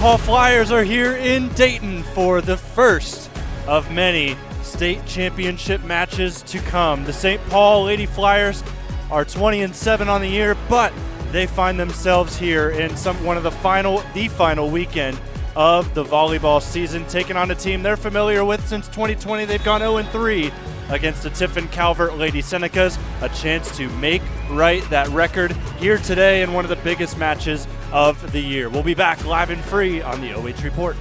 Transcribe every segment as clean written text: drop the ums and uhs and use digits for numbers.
Paul Flyers are here in Dayton for the first of many state championship matches to come. The St. Paul Lady Flyers are 20-7 on the year, but they find themselves here in the final weekend of the volleyball season, taking on a team they're familiar with since 2020. They've gone 0-3 against the Tiffin Calvert Lady Senecas. A chance to make right that record here today in one of the biggest matches of the year. We'll be back live and free on the OH Report.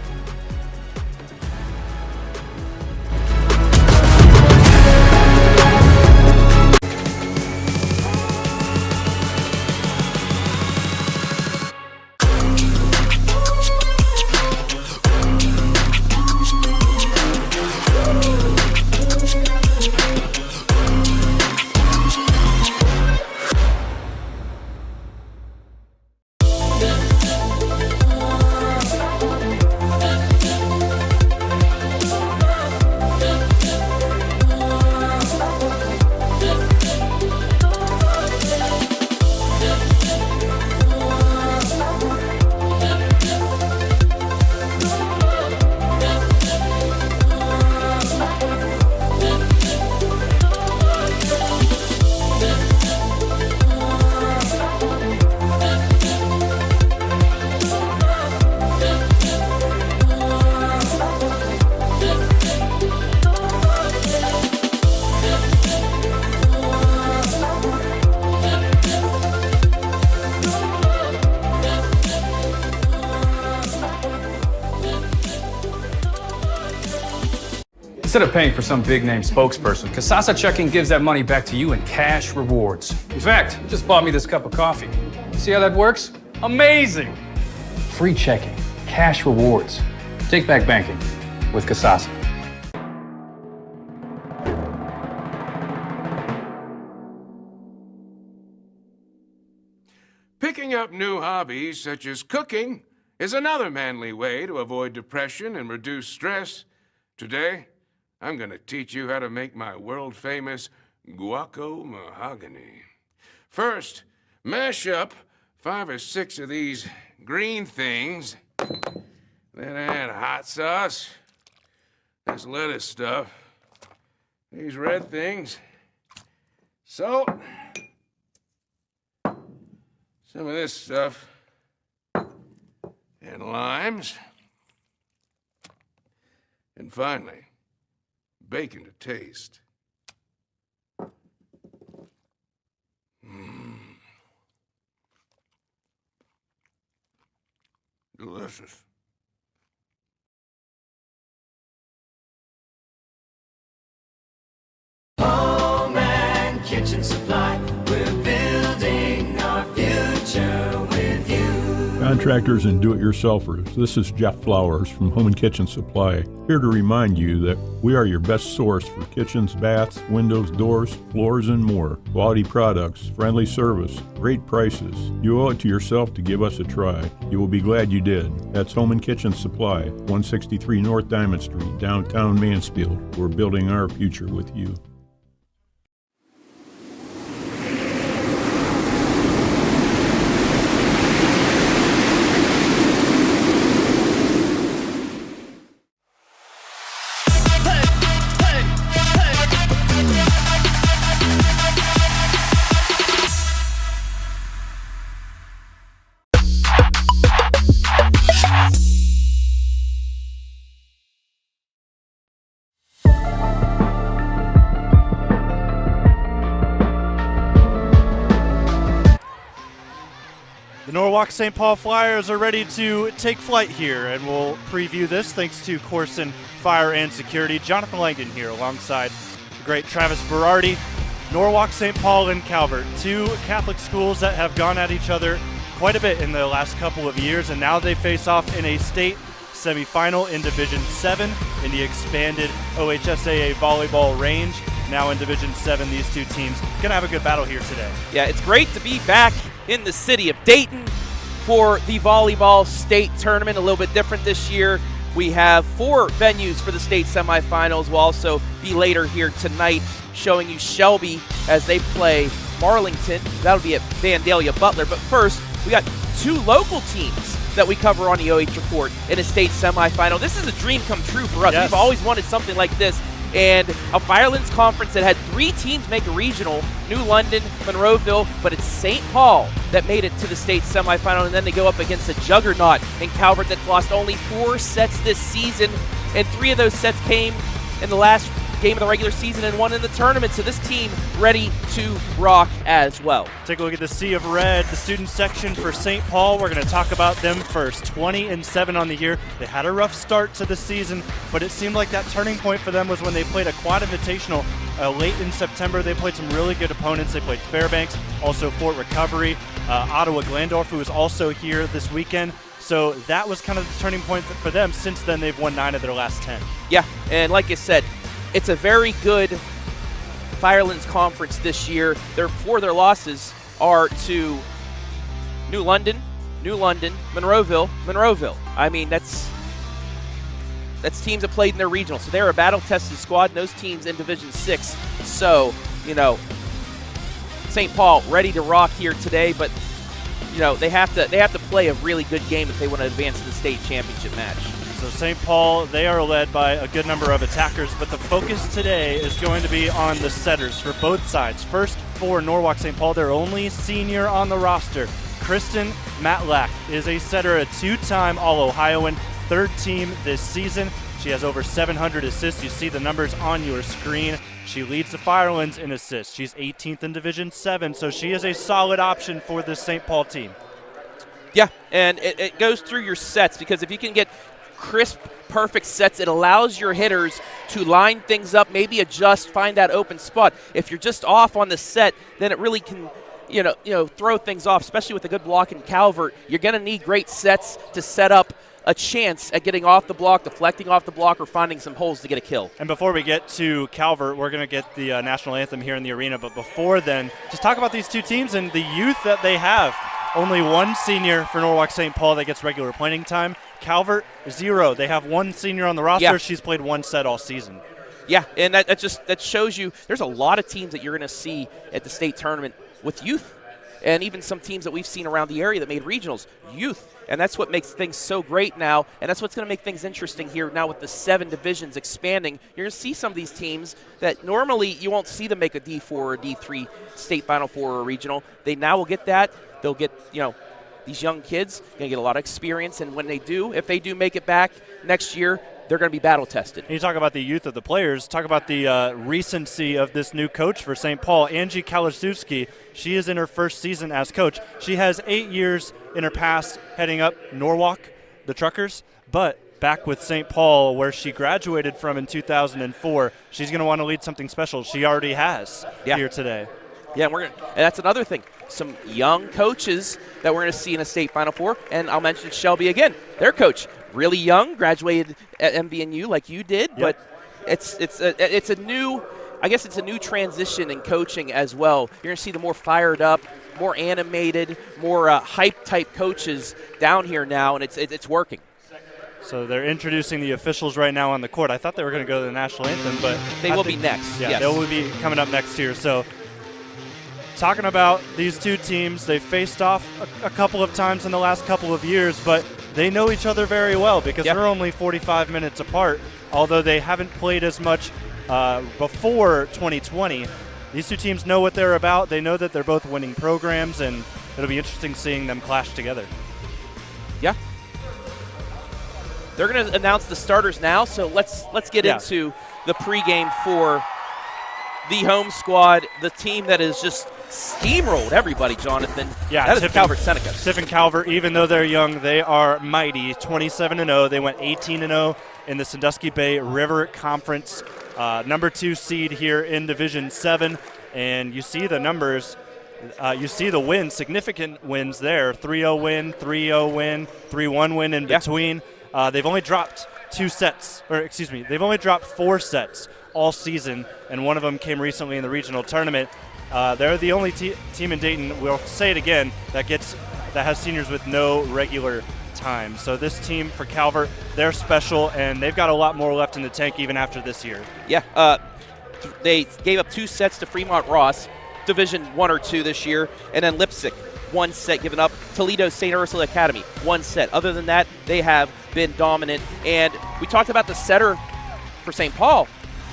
Instead of paying for some big-name spokesperson, Kasasa Checking gives that money back to you in cash rewards. In fact, you just bought me this cup of coffee. See how that works? Amazing! Free checking, cash rewards. Take back banking with Kasasa. Picking up new hobbies such as cooking is another manly way to avoid depression and reduce stress. Today, I'm gonna teach you how to make my world-famous guaco mahogany. First, mash up 5 or 6 of these green things. Then add hot sauce, this lettuce stuff, these red things, salt, some of this stuff, and limes, and finally, bacon to taste. Delicious. Home and Kitchen Supply, we're building our future with you. Contractors and do-it-yourselfers, this is Jeff Flowers from Home and Kitchen Supply, here to remind you that we are your best source for kitchens, baths, windows, doors, floors, and more. Quality products, friendly service, great prices. You owe it to yourself to give us a try. You will be glad you did. That's Home and Kitchen Supply, 163 North Diamond Street, downtown Mansfield. We're building our future with you. The Norwalk St. Paul Flyers are ready to take flight here, and we'll preview this thanks to Koorsen Fire and Security. Jonathon Langdon here alongside the great Travis Berardi. Norwalk, St. Paul, and Calvert, 2 Catholic schools that have gone at each other quite a bit in the last couple of years, and now they face off in a state semifinal in Division 7 in the expanded OHSAA volleyball range. Now in Division 7, these two teams gonna have a good battle here today. Yeah, it's great to be back in the city of Dayton for the volleyball state tournament. A little bit different this year. We have 4 venues for the state semifinals. We'll also be later here tonight showing you Shelby as they play Marlington. That'll be at Vandalia Butler. But first, we got 2 local teams that we cover on the OH Report in a state semifinal. This is a dream come true for us. Yes. We've always wanted something like this. And a Firelands Conference that had 3 teams make a regional, New London, Monroeville, but it's St. Paul that made it to the state semifinal, and then they go up against a juggernaut in Calvert that's lost only 4 sets this season, and 3 of those sets came in the last game of the regular season and 1 in the tournament. So this team ready to rock as well. Take a look at the Sea of Red, the student section for St. Paul. We're going to talk about them first. 20-7 on the year. They had a rough start to the season, but it seemed like that turning point for them was when they played a quad invitational late in September. They played some really good opponents. They played Fairbanks, also Fort Recovery, Ottawa Glandorf, who was also here this weekend. So that was kind of the turning point for them. Since then, they've won 9 of their last 10. Yeah, and like I said, it's a very good Firelands Conference this year. Their 4 of their losses are to New London, Monroeville. I mean, that's teams that played in their regional. So they're a battle-tested squad, and those teams in Division 6. So, St. Paul ready to rock here today, but they have to play a really good game if they want to advance to the state championship match. So St. Paul, they are led by a good number of attackers, but the focus today is going to be on the setters for both sides. First, for Norwalk St. Paul, their only senior on the roster, Kristen Matlack, is a setter, a 2-time All-Ohioan, 3rd team this season. She has over 700 assists. You see the numbers on your screen. She leads the Firelands in assists. She's 18th in Division 7, so she is a solid option for this St. Paul team. Yeah, and it goes through your sets, because if you can get crisp, perfect sets, it allows your hitters to line things up, maybe adjust, find that open spot. If you're just off on the set, then it really can throw things off, especially with a good block in Calvert. You're going to need great sets to set up a chance at getting off the block, deflecting off the block, or finding some holes to get a kill. And before we get to Calvert, we're going to get the national anthem here in the arena. But before then, just talk about these 2 teams and the youth that they have. Only 1 senior for Norwalk St. Paul that gets regular playing time. Calvert, 0. They have 1 senior on the roster. Yeah. She's played 1 set all season. Yeah, and that shows you there's a lot of teams that you're going to see at the state tournament with youth, and even some teams that we've seen around the area that made regionals, youth. And that's what makes things so great now, and that's what's going to make things interesting here now with the 7 divisions expanding. You're going to see some of these teams that normally you won't see them make a D4 or D3 state Final Four or regional. They now will get that. They'll get, these young kids going to get a lot of experience, and when they do, if they do make it back next year, they're going to be battle tested. And you talk about the youth of the players. Talk about the recency of this new coach for St. Paul, Angie Kalaszewski. She is in her first season as coach. She has 8 years in her past heading up Norwalk, the Truckers, but back with St. Paul, where she graduated from in 2004. She's going to want to lead something special. She already has here today. Yeah, and that's another thing. Some young coaches that we're going to see in a state Final Four, and I'll mention Shelby again, their coach. Really young, graduated at MVNU like you did, but it's a new, I guess it's a new transition in coaching as well. You're going to see the more fired up, more animated, more hype type coaches down here now, and it's working. So they're introducing the officials right now on the court. I thought they were going to go to the national anthem, but they will be next. Yeah, yes. They will be coming up next here. So talking about these 2 teams, they faced off a couple of times in the last couple of years, but they know each other very well because they're only 45 minutes apart, although they haven't played as much before 2020. These 2 teams know what they're about. They know that they're both winning programs, and it'll be interesting seeing them clash together. Yeah. They're going to announce the starters now, so let's get into the pregame for the home squad, the team that has just steamrolled everybody, Jonathan. Yeah, that is Calvert Seneca. Tiffin Calvert, even though they're young, they are mighty, 27-0. They went 18-0 in the Sandusky Bay River Conference, number 2 seed here in Division 7. And you see the numbers. You see the wins, significant wins there. 3-0 win, 3-0 win, 3-1 win in between. They've only dropped 2 sets, or excuse me, they've only dropped 4 sets all season, and one of them came recently in the regional tournament. They're the only team in Dayton, we'll say it again, that has seniors with no regular time. So this team for Calvert, they're special, and they've got a lot more left in the tank even after this year. Yeah, they gave up 2 sets to Fremont Ross, Division 1 or 2 this year, and then Lipsick 1 set given up. Toledo St. Ursula Academy, 1 set. Other than that, they have been dominant. And we talked about the setter for St. Paul,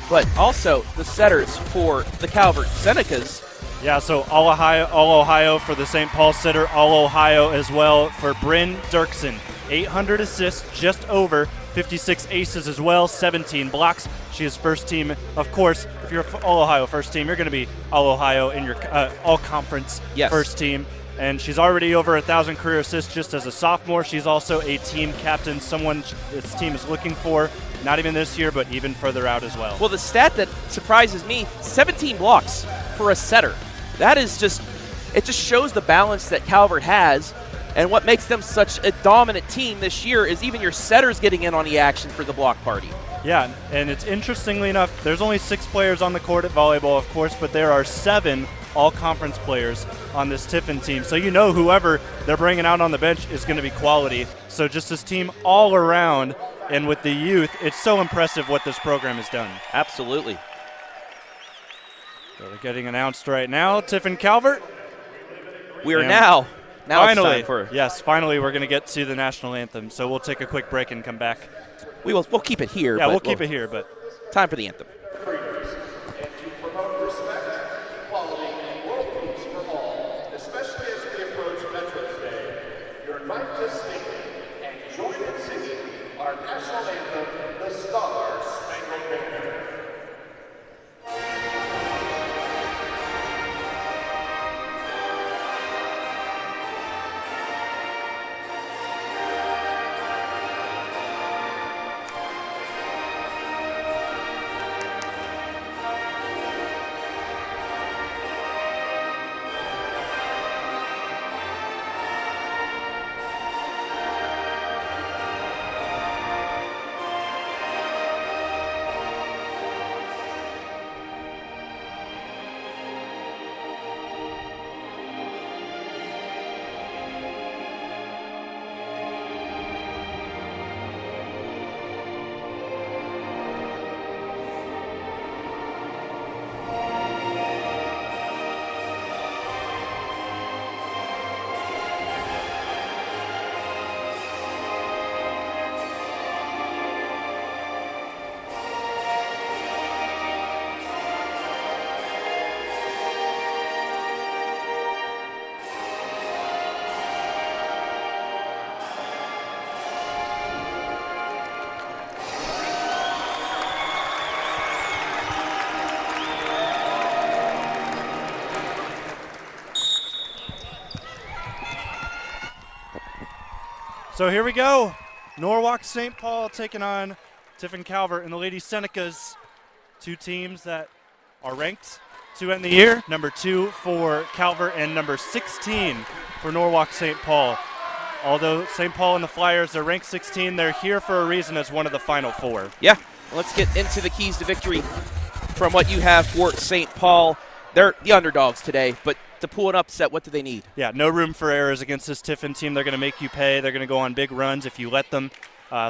but also the setters for the Calvert Senecas. Yeah, so all Ohio for the St. Paul setter, all Ohio as well for Bryn Dirksen. 800 assists, just over 56 aces as well, 17 blocks. She is first team. Of course, if you're all Ohio first team, you're going to be all Ohio in your all conference first team. And she's already over 1,000 career assists just as a sophomore. She's also a team captain, someone this team is looking for, not even this year, but even further out as well. Well, the stat that surprises me, 17 blocks for a setter. That is just, it just shows the balance that Calvert has. And what makes them such a dominant team this year is even your setters getting in on the action for the block party. Yeah, and it's interestingly enough, there's only 6 players on the court at volleyball, of course, but there are 7 all-conference players on this Tiffin team. So you know whoever they're bringing out on the bench is going to be quality. So just this team all around, and with the youth, it's so impressive what this program has done. Absolutely. So they're getting announced right now. Tiffin Calvert. We are now finally, it's time for. Yes, finally we're going to get to the national anthem. So we'll take a quick break and come back. We'll keep it here. Yeah, we'll keep it here, but time for the anthem. And to promote respect, equality, and world peace for all, especially as we approach Veterans Day, you're invited to sing and join in singing our national anthem, the Star Spangled Banner. So here we go. Norwalk St. Paul taking on Tiffin Calvert and the Lady Senecas. 2 teams that are ranked to end the year. Number 2 for Calvert and number 16 for Norwalk St. Paul. Although St. Paul and the Flyers are ranked 16, they're here for a reason as one of the final 4. Yeah, let's get into the keys to victory from what you have for St. Paul. They're the underdogs today, but to pull an upset, what do they need? Yeah, no room for errors against this Tiffin team. They're going to make you pay. They're going to go on big runs if you let them.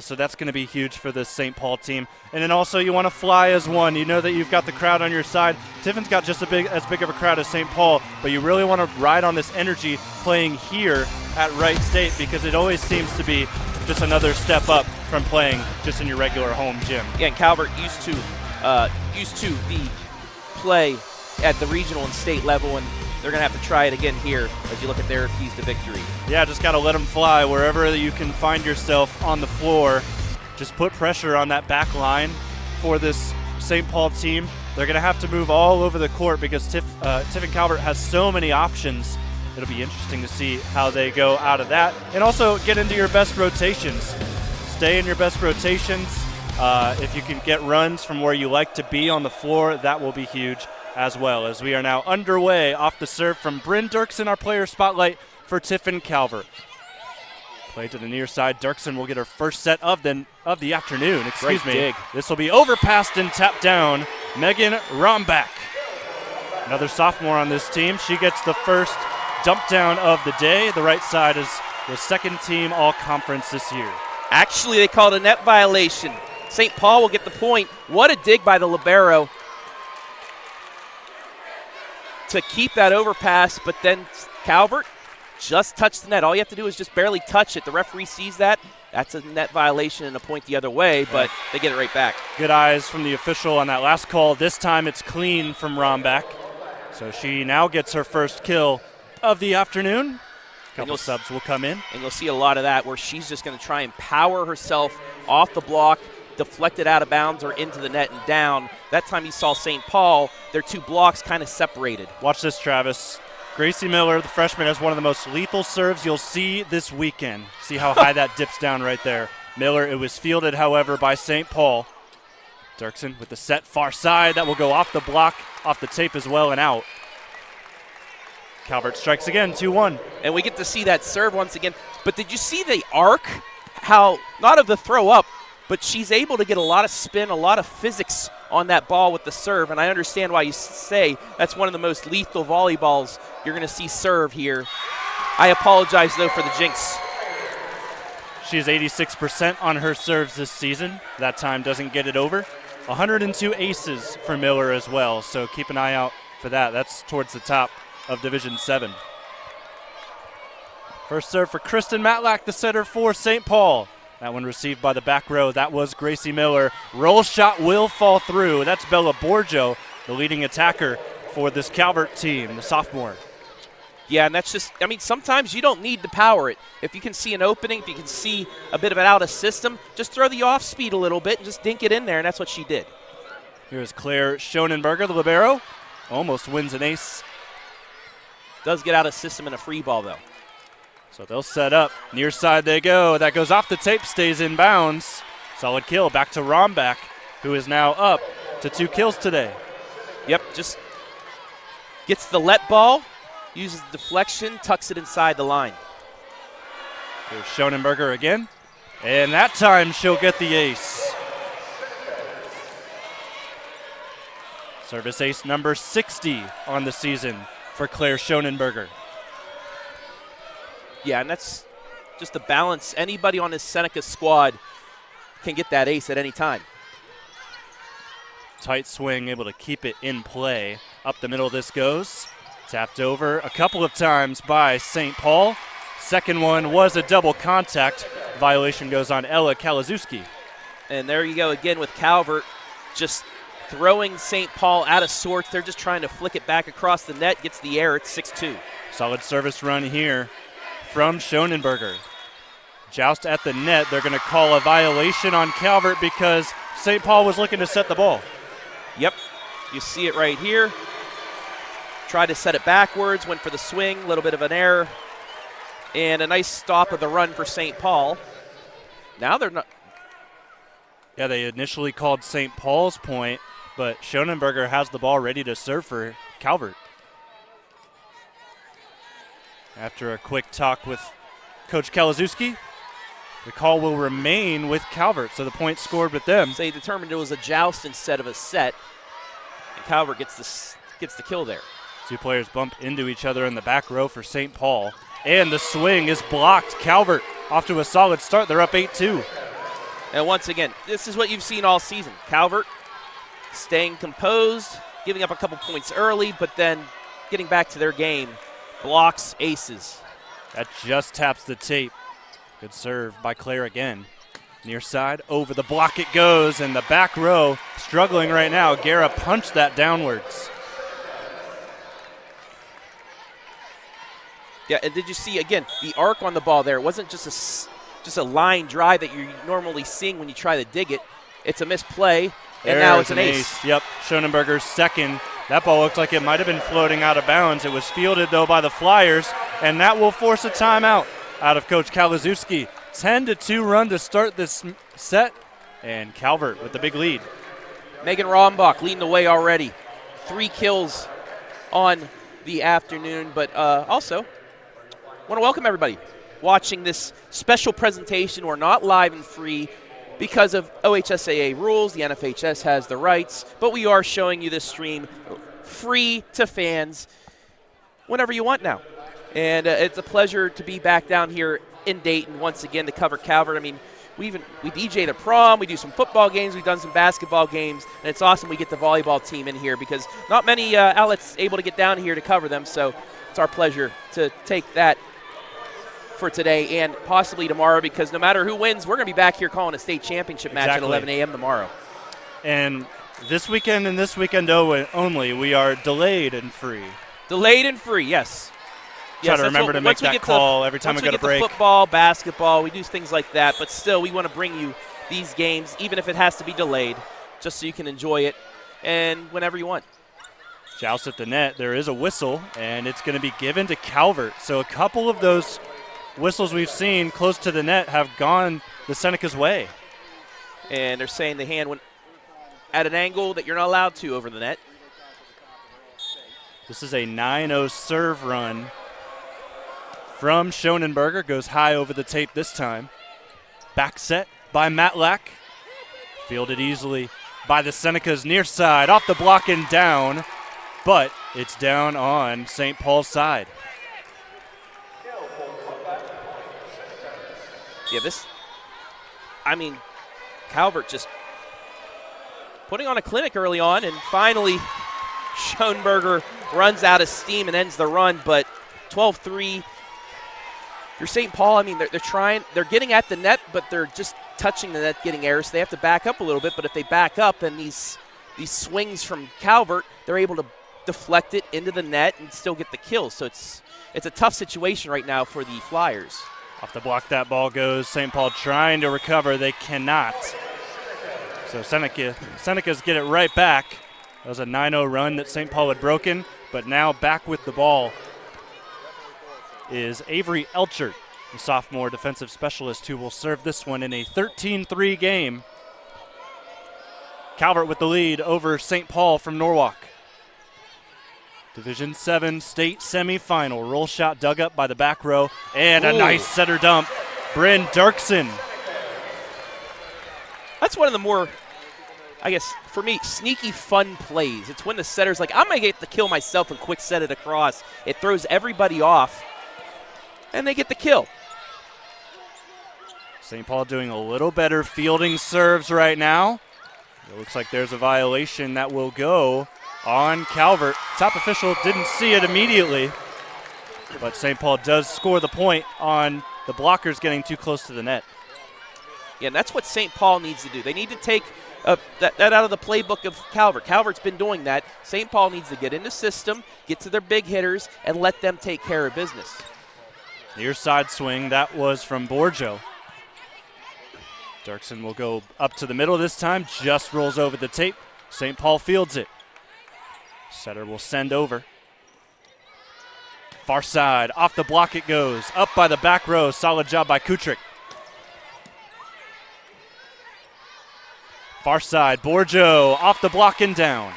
So that's going to be huge for this St. Paul team. And then also you want to fly as one. You know that you've got the crowd on your side. Tiffin's got just as big of a crowd as St. Paul, but you really want to ride on this energy playing here at Wright State because it always seems to be just another step up from playing just in your regular home gym. Yeah, and Calvert used to the play at the regional and state level, and they're going to have to try it again here as you look at their keys to victory. Yeah, just got to let them fly wherever you can find yourself on the floor. Just put pressure on that back line for this St. Paul team. They're going to have to move all over the court because Tiffin Calvert has so many options. It'll be interesting to see how they go out of that. And also get into your best rotations. Stay in your best rotations. If you can get runs from where you like to be on the floor, that will be huge as well, as we are now underway off the serve from Bryn Dirksen, our player spotlight for Tiffin Calvert. Play to the near side. Dirksen will get her first set of the afternoon. Excuse me. Dig. This will be overpassed and tapped down. Megan Rombach, another sophomore on this team. She gets the first dump down of the day. The right side is the second team all-conference this year. Actually, they called a net violation. St. Paul will get the point. What a dig by the libero to keep that overpass, but then Calvert just touched the net. All you have to do is just barely touch it. The referee sees that. That's a net violation and a point the other way, but they get it right back. Good eyes from the official on that last call. This time it's clean from Rombach. So she now gets her first kill of the afternoon. A couple subs will come in. And you'll see a lot of that where she's just going to try and power herself off the block, deflect it out of bounds or into the net and down. That time you saw St. Paul, their two blocks kind of separated. Watch this, Travis. Gracie Miller, the freshman, has one of the most lethal serves you'll see this weekend. See how high that dips down right there. Miller, it was fielded, however, by St. Paul. Dirksen with the set far side. That will go off the block, off the tape as well, and out. Calvert strikes again, 2-1. And we get to see that serve once again. But did you see the arc? How, not of the throw up, but she's able to get a lot of spin, a lot of physics on that ball with the serve, and I understand why you say that's one of the most lethal volleyballs you're going to see serve here. I apologize, though, for the jinx. She is 86% on her serves this season. That time doesn't get it over. 102 aces for Miller as well, so keep an eye out for that. That's towards the top of Division 7. First serve for Kristen Matlack, the setter for St. Paul. That one received by the back row. That was Gracie Miller. Roll shot will fall through. That's Bella Borgio, the leading attacker for this Calvert team, the sophomore. Yeah, and that's just, I mean, sometimes you don't need to power it. If you can see an opening, if you can see a bit of it out of system, just throw the off speed a little bit and just dink it in there, and that's what she did. Here's Claire Schonenberger, the libero. Almost wins an ace. Does get out of system in a free ball, though. So they'll set up. Near side they go. That goes off the tape, stays in bounds. Solid kill. Back to Rombach, who is now up to 2 kills today. Yep, just gets the let ball, uses the deflection, tucks it inside the line. Here's Schonenberger again. And that time she'll get the ace. Service ace number 60 on the season for Claire Schonenberger. Yeah, and that's just the balance. Anybody on this Seneca squad can get that ace at any time. Tight swing, able to keep it in play. Up the middle this goes. Tapped over a couple of times by St. Paul. Second one was a double contact. Violation goes on Ella Kalazewski. And there you go again with Calvert just throwing St. Paul out of sorts. They're just trying to flick it back across the net. Gets the air. It's 6-2. Solid service run here from Schonenberger. Joust at the net. They're going to call a violation on Calvert because St. Paul was looking to set the ball. Yep, you see it right here. Tried to set it backwards, went for the swing, a little bit of an error, and a nice stop of the run for St. Paul. Now they're not. Yeah, they initially called St. Paul's point, but Schonenberger has the ball ready to serve for Calvert. After a quick talk with Coach Kalazewski, the call will remain with Calvert, so the point scored with them. So they determined it was a joust instead of a set, and Calvert gets the kill there. Two players bump into each other in the back row for St. Paul, and the swing is blocked. Calvert off to a solid start. They're up 8-2. And once again, this is what you've seen all season. Calvert staying composed, giving up a couple points early, but then getting back to their game. Blocks, aces. That just taps the tape. Good serve by Claire again. Near side, over the block it goes, and the back row struggling right now. Guerra punched that downwards. Yeah, and did you see, again, the arc on the ball there? It wasn't just a line drive that you're normally seeing when you try to dig it. It's a misplay, and now it's an ace. Yep, Schonenberger's second. That ball looked like it might have been floating out of bounds. It was fielded, though, by the Flyers, and that will force a timeout out of Coach Kalazewski. 10-2 run to start this set, and Calvert with the big lead. Megan Rombach leading the way already. 3 kills on the afternoon, but also want to welcome everybody watching this special presentation. We're not live and free because of OHSAA rules. The NFHS has the rights, but we are showing you this stream free to fans whenever you want now. And it's a pleasure to be back down here in Dayton once again to cover Calvert. I mean, we DJ'd a prom, we do some football games, we've done some basketball games, and it's awesome we get the volleyball team in here because not many outlets able to get down here to cover them, so it's our pleasure to take that for today and possibly tomorrow, because no matter who wins, we're going to be back here calling a state championship match at 11 a.m. tomorrow. And this weekend and this weekend only, we are delayed and free. Delayed and free, yes. Try to remember to make that call every time we go to break. Football, basketball, we do things like that, but still we want to bring you these games, even if it has to be delayed, just so you can enjoy it and whenever you want. Joust at the net. There is a whistle, and it's going to be given to Calvert. So a couple of those whistles we've seen close to the net have gone the Seneca's way. And they're saying the hand went at an angle that you're not allowed to over the net. This is a 9-0 serve run from Schonenberger. Goes high over the tape this time. Back set by Matlack. Fielded easily by the Senecas near side. Off the block and down. But it's down on St. Paul's side. Yeah, Calvert just putting on a clinic early on, and finally Schoenberger runs out of steam and ends the run, but 12-3. You're St. Paul, they're getting at the net, but they're just touching the net, getting errors. So they have to back up a little bit, but if they back up and these swings from Calvert, they're able to deflect it into the net and still get the kill. So it's a tough situation right now for the Flyers. Off the block that ball goes. St. Paul trying to recover. They cannot. So Senecas get it right back. That was a 9-0 run that St. Paul had broken, but now back with the ball is Avery Elchert, the sophomore defensive specialist, who will serve this one in a 13-3 game. Calvert with the lead over St. Paul from Norwalk. Division 7 state semifinal. Roll shot dug up by the back row, and a nice setter dump. Bryn Dirksen. That's one of the more, I guess, for me, sneaky fun plays. It's when the setter's like, I'm going to get the kill myself and quick set it across. It throws everybody off, and they get the kill. St. Paul doing a little better fielding serves right now. It looks like there's a violation that will go on Calvert. Top official didn't see it immediately, but St. Paul does score the point on the blockers getting too close to the net. Yeah, and that's what St. Paul needs to do. They need to take that out of the playbook of Calvert. Calvert's been doing that. St. Paul needs to get in the system, get to their big hitters, and let them take care of business. Near side swing, that was from Borjo. Dirksen will go up to the middle this time, just rolls over the tape. St. Paul fields it. Setter will send over. Far side, off the block it goes. Up by the back row, solid job by Kutrick. Far side, Borjo, off the block and down.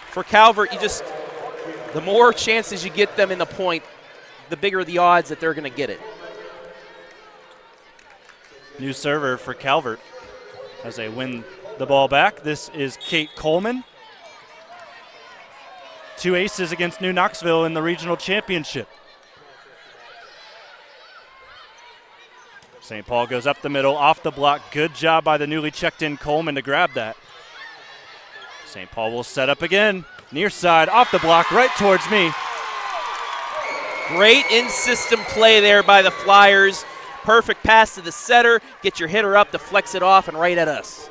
For Calvert, the more chances you get them in the point, the bigger the odds that they're going to get it. New server for Calvert as they win the ball back. This is Kate Coleman. 2 aces against New Knoxville in the regional championship. St. Paul goes up the middle, off the block. Good job by the newly checked in Coleman to grab that. St. Paul will set up again. Near side, off the block, right towards me. Great in-system play there by the Flyers. Perfect pass to the setter. Get your hitter up to flex it off and right at us.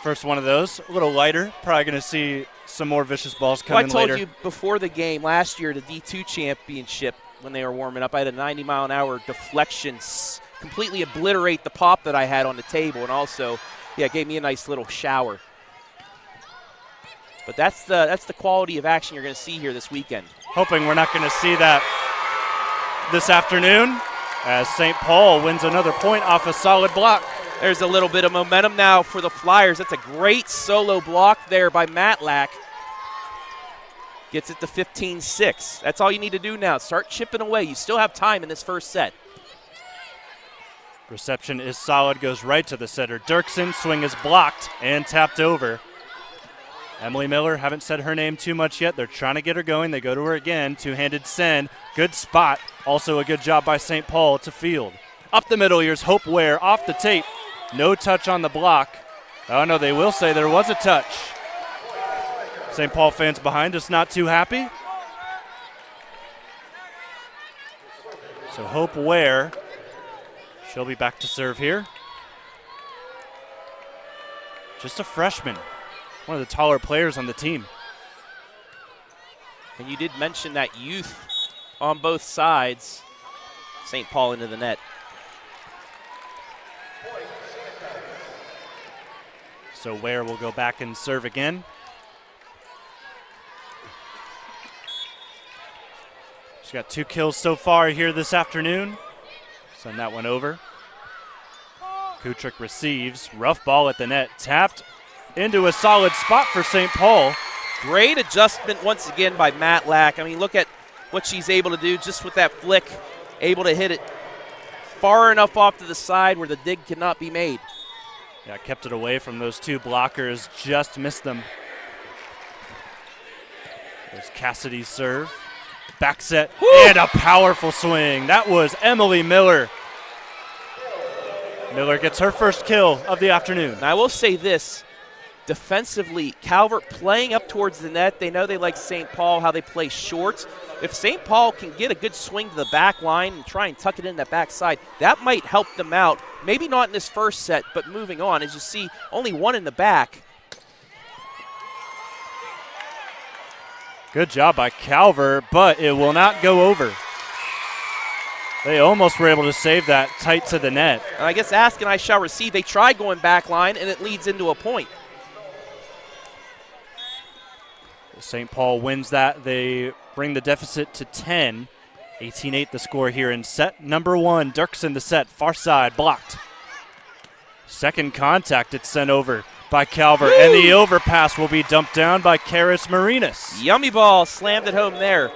First one of those, a little lighter. Probably going to see some more vicious balls coming later. I told you before the game last year, the D2 championship, when they were warming up, I had a 90-mile-an-hour deflection, completely obliterate the pop that I had on the table, and also, it gave me a nice little shower. But that's the quality of action you're going to see here this weekend. Hoping we're not going to see that this afternoon as St. Paul wins another point off a solid block. There's a little bit of momentum now for the Flyers. That's a great solo block there by Matlack. Gets it to 15-6. That's all you need to do now. Start chipping away. You still have time in this first set. Reception is solid, goes right to the setter. Dirksen, swing is blocked and tapped over. Emily Miller, haven't said her name too much yet. They're trying to get her going. They go to her again. Two-handed send. Good spot. Also a good job by St. Paul to field. Up the middle, here's Hope Ware off the tape. No touch on the block. Oh, no, they will say there was a touch. St. Paul fans behind us not too happy. So Hope Ware She'll be back to serve here. Just a freshman, one of the taller players on the team. And you did mention that youth on both sides. St. Paul into the net. So Ware will go back and serve again. She's got 2 kills so far here this afternoon. Send that one over. Kutrick receives. Rough ball at the net. Tapped into a solid spot for St. Paul. Great adjustment once again by Matlack. I mean, look at what she's able to do just with that flick. Able to hit it far enough off to the side where the dig cannot be made. Yeah, kept it away from those 2 blockers. Just missed them. There's Cassidy's serve. Back set. Woo! And a powerful swing. That was Emily Miller. Miller gets her first kill of the afternoon. And I will say this. Defensively, Calvert playing up towards the net. They know they like St. Paul, how they play short. If St. Paul can get a good swing to the back line and try and tuck it in that backside, that might help them out. Maybe not in this first set, but moving on. As you see, only 1 in the back. Good job by Calvert, but it will not go over. They almost were able to save that tight to the net. And I guess ask and I shall receive. They tried going back line, and it leads into a point. St. Paul wins that. They bring the deficit to 10. 18-8 the score here in set number 1. Dirksen the set, far side, blocked. Second contact, it's sent over by Calvert, and the overpass will be dumped down by Karis Marinas. Yummy ball, slammed it home there.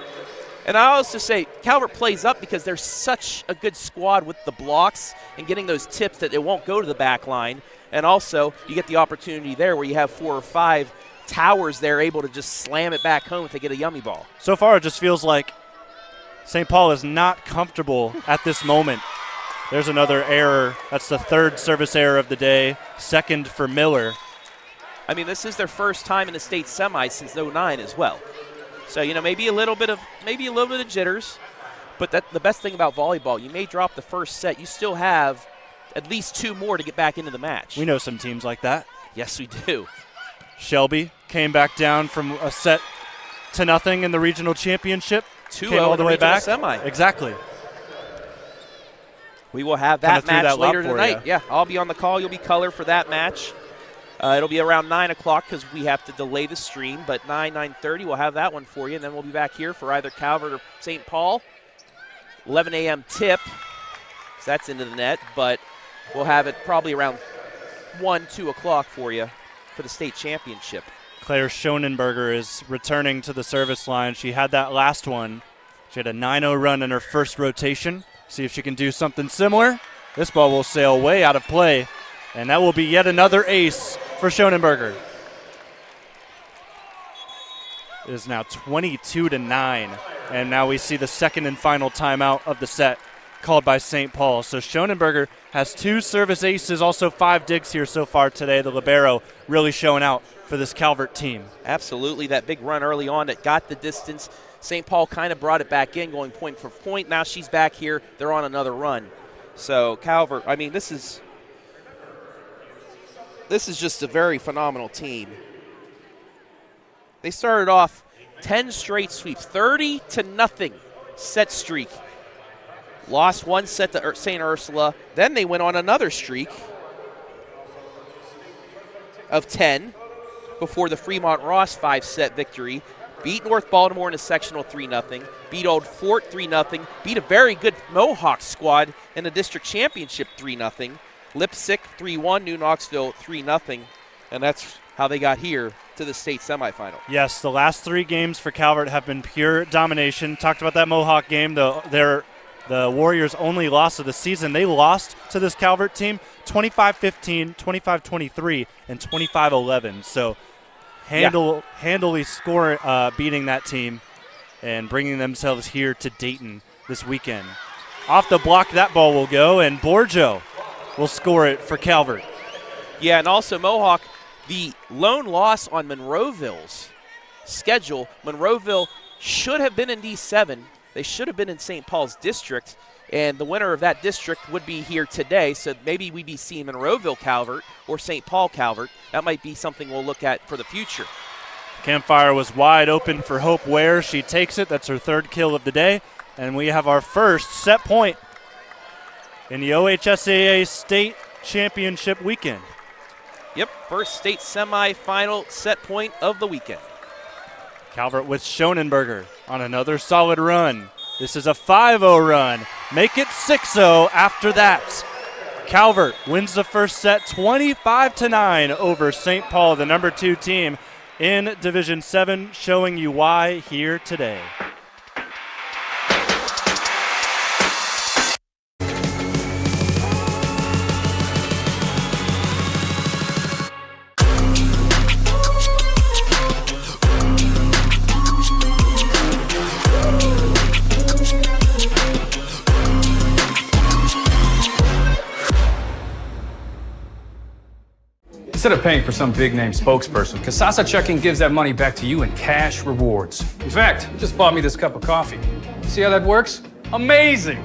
And I also say Calvert plays up because they're such a good squad with the blocks and getting those tips that it won't go to the back line. And also, you get the opportunity there where you have 4 or 5 towers there able to just slam it back home if they get a yummy ball. So far, it just feels like St. Paul is not comfortable at this moment. There's another error. That's the 3rd service error of the day, 2nd for Miller. I mean, this is their first time in the state semi since '09 as well. So, you know, maybe a little bit of jitters, but the best thing about volleyball, you may drop the first set, you still have at least 2 more to get back into the match. We know some teams like that. Yes, we do. Shelby came back down from a set to nothing in the regional championship. 2-0 all the way back. Semi. Exactly. We will have that match later tonight. You. Yeah, I'll be on the call. You'll be color for that match. It'll be around 9 o'clock because we have to delay the stream, but 9:30 we'll have that one for you, and then we'll be back here for either Calvert or St. Paul. 11 a.m. tip, so that's into the net, but we'll have it probably around 1, 2 o'clock for you for the state championship. Claire Schonenberger is returning to the service line. She had that last one. She had a 9-0 run in her first rotation. See if she can do something similar. This ball will sail way out of play, and that will be yet another ace for Schonenberger. It is now 22-9, and now we see the second and final timeout of the set called by St. Paul. So Schonenberger has 2 service aces, also 5 digs here so far today. The libero really showing out for this Calvert team. Absolutely, that big run early on that got the distance. St. Paul kind of brought it back in, going point for point. Now she's back here. They're on another run. So Calvert, I mean, this is just a very phenomenal team. They started off 10 straight sweeps, 30-0 set streak. Lost 1 set to St. Ursula. Then they went on another streak of 10 before the Fremont Ross 5-set victory. Beat North Baltimore in a sectional 3-0. Beat Old Fort 3-0. Beat a very good Mohawk squad in the district championship 3-0. Lipsick 3-1. New Knoxville 3-0. And that's how they got here to the state semifinal. Yes, the last 3 games for Calvert have been pure domination. Talked about that Mohawk game. The Warriors' only loss of the season. They lost to this Calvert team 25-15, 25-23, and 25-11. So handily beating that team and bringing themselves here to Dayton this weekend. Off the block, that ball will go, and Borjo will score it for Calvert. Yeah, and also Mohawk, the lone loss on Monroeville's schedule. Monroeville should have been in D7. They should have been in St. Paul's district, And the winner of that district would be here today, so maybe we'd be seeing Monroeville Calvert or St. Paul Calvert. That might be something we'll look at for the future. Campfire was wide open for Hope Ware. She takes it. That's her third kill of the day. And we have our first set point in the OHSAA State Championship weekend. Yep, first state semifinal set point of the weekend. Calvert with Schonenberger on another solid run. This is a 5-0 run. Make it 6-0 after that. Calvert wins the first set 25-9 over St. Paul, the number 2 team in Division 7, showing you why here today. Instead of paying for some big-name spokesperson, Kasasa Checking gives that money back to you in cash rewards. In fact, you just bought me this cup of coffee. See how that works? Amazing!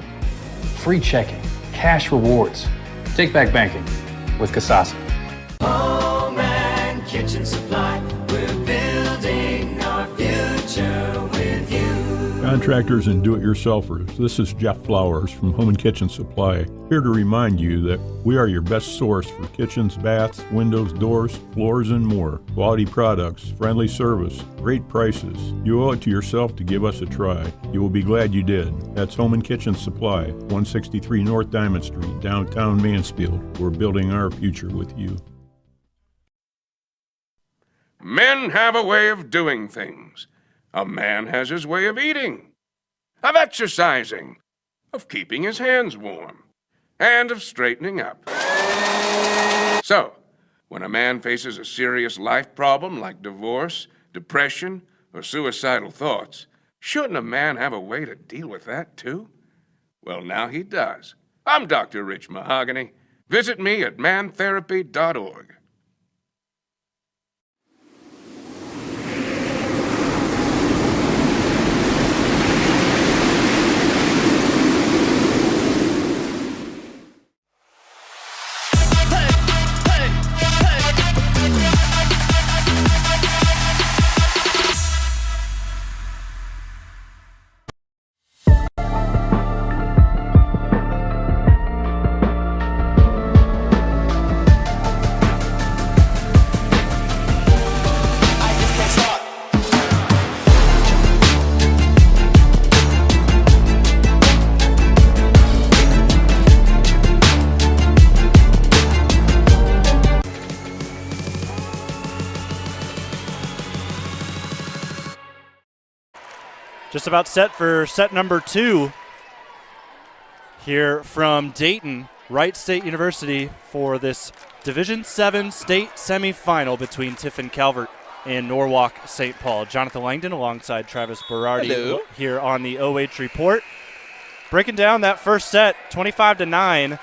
Free checking, cash rewards. Take back banking with Kasasa. Home and kitchen supply, we're building our future with you. Contractors and do-it-yourselfers, this is Jeff Flowers from Home and Kitchen Supply, here to remind you that we are your best source for kitchens, baths, windows, doors, floors, and more. Quality products, friendly service, great prices. You owe it to yourself to give us a try. You will be glad you did. That's Home and Kitchen Supply, 163 North Diamond Street, downtown Mansfield. We're building our future with you. Men have a way of doing things. A man has his way of eating, of exercising, of keeping his hands warm, and of straightening up. So, when a man faces a serious life problem like divorce, depression, or suicidal thoughts, shouldn't a man have a way to deal with that too? Well, now he does. I'm Dr. Rich Mahogany. Visit me at mantherapy.org. Just about set for set number 2 here from Dayton, Wright State University, for this Division 7 state semifinal between Tiffin Calvert and Norwalk St. Paul. Jonathon Langdon alongside Travis Berardi. Hello. Here on the OH Report. Breaking down that first set, 25-9.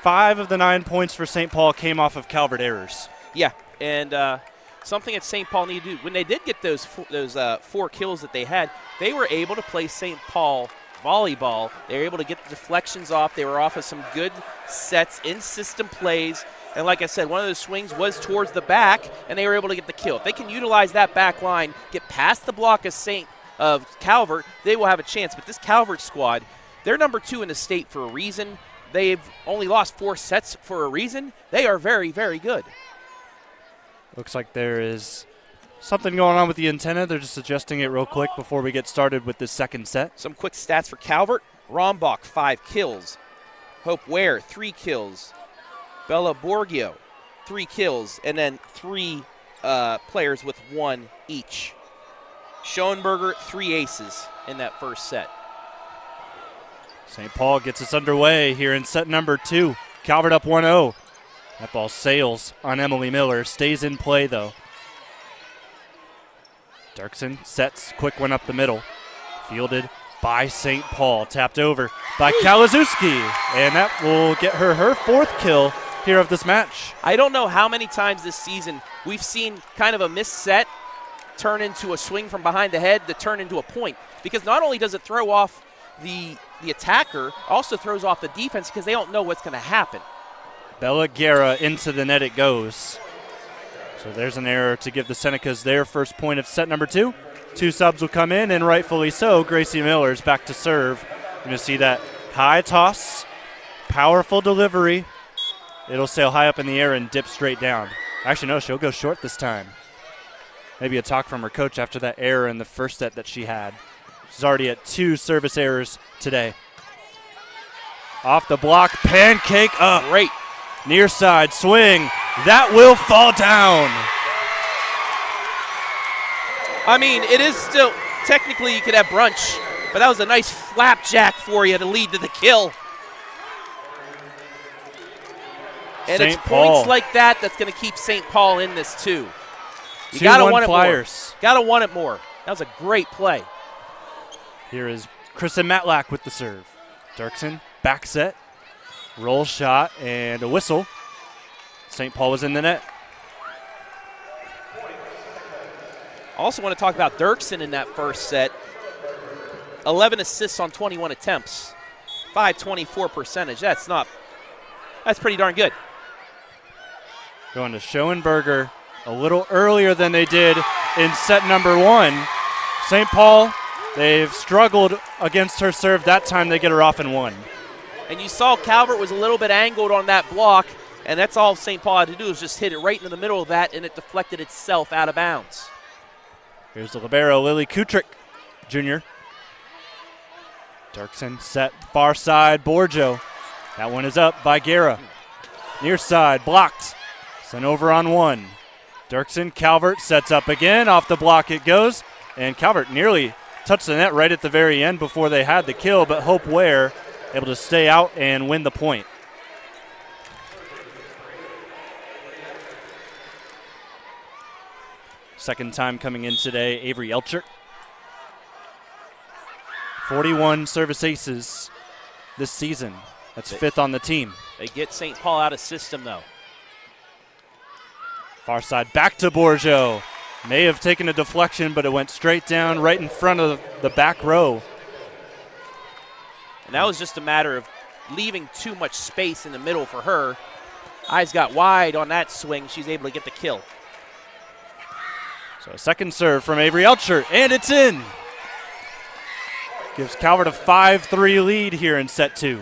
5 of the 9 points for St. Paul came off of Calvert errors. Yeah, and something that St. Paul needed to do, when they did get those 4 kills that they had, they were able to play St. Paul volleyball. They were able to get the deflections off. They were off of some good sets, in-system plays. And like I said, one of those swings was towards the back, and they were able to get the kill. If they can utilize that back line, get past the block of Calvert, they will have a chance. But this Calvert squad, they're number 2 in the state for a reason. They've only lost 4 sets for a reason. They are very, very good. Looks like there is something going on with the antenna. They're just adjusting it real quick before we get started with this second set. Some quick stats for Calvert. Rombach, 5 kills. Hope Ware, 3 kills. Bella Borgio, 3 kills. And then 3 players with 1 each. Schoenberger, 3 aces in that first set. St. Paul gets us underway here in set number 2. Calvert up 1-0. That ball sails on Emily Miller. Stays in play, though. Dirksen sets. Quick one up the middle. Fielded by St. Paul. Tapped over by Kalazewski. And that will get her 4th kill here of this match. I don't know how many times this season we've seen kind of a missed set turn into a swing from behind the head to turn into a point. Because not only does it throw off the the attacker also throws off the defense because they don't know what's going to happen. Bella Guerra into the net it goes. So there's an error to give the Senecas their first point of set number 2. 2 subs will come in, and rightfully so. Gracie Miller's back to serve. You're going to see that high toss, powerful delivery. It'll sail high up in the air and dip straight down. Actually, no, she'll go short this time. Maybe a talk from her coach after that error in the first set that she had. She's already at 2 service errors today. Off the block, pancake up. Great. Near side swing. That will fall down. I mean, it is still, technically you could have brunch, but that was a nice flapjack for you to lead to the kill. And it's points like that that's going to keep St. Paul in this too. You got to want it more. Got to want it more. That was a great play. Here is Kristen Matlack with the serve. Dirksen, back set, roll shot, and a whistle. St. Paul was in the net. Also want to talk about Dirksen in that first set. 11 assists on 21 attempts. 524 percentage. That's pretty darn good. Going to Schoenberger a little earlier than they did in set number 1. St. Paul, they've struggled against her serve. That time they get her off in 1. And you saw Calvert was a little bit angled on that block, and that's all St. Paul had to do was just hit it right into the middle of that, and it deflected itself out of bounds. Here's the libero, Lily Kutrick Jr. Dirksen set far side, Borjo. That one is up by Guerra. Near side, blocked. Sent over on 1. Dirksen, Calvert sets up again. Off the block it goes. And Calvert nearly touched the net right at the very end before they had the kill, but Hope Ware able to stay out and win the point. Second time coming in today, Avery Elcher. 41 service aces this season. That's 5th on the team. They get St. Paul out of system, though. Far side, back to Borjo. May have taken a deflection, but it went straight down right in front of the back row. And that was just a matter of leaving too much space in the middle for her. Eyes got wide on that swing. She's able to get the kill. So a second serve from Avery Elcher, and it's in. Gives Calvert a 5-3 lead here in set 2.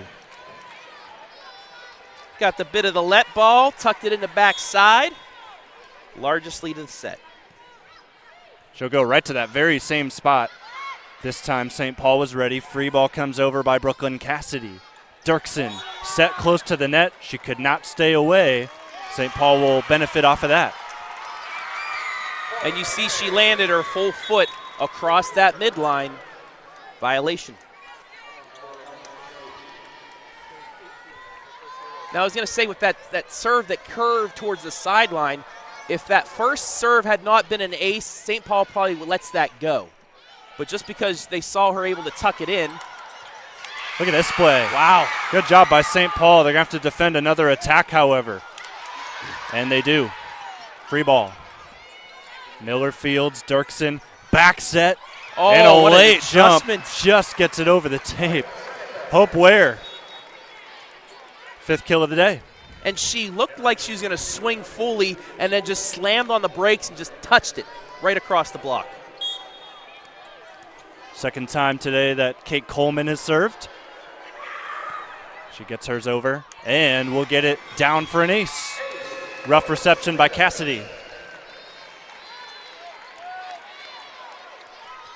Got the bit of the let ball, tucked it in the backside. Largest lead of the set. She'll go right to that very same spot. This time St. Paul was ready. Free ball comes over by Brooklyn Cassidy. Dirksen set close to the net. She could not stay away. St. Paul will benefit off of that. And you see she landed her full foot across that midline. Violation. Now I was going to say with that serve that curved towards the sideline, if that first serve had not been an ace, St. Paul probably lets that go. But just because they saw her able to tuck it in. Look at this play. Wow. Good job by St. Paul. They're going to have to defend another attack, however. And they do. Free ball. Miller fields, Dirksen, back set, and a late jump just gets it over the tape. Hope Ware, 5th kill of the day. And she looked like she was going to swing fully and then just slammed on the brakes and just touched it right across the block. Second time today that Kate Coleman has served. She gets hers over and will get it down for an ace. Rough reception by Cassidy.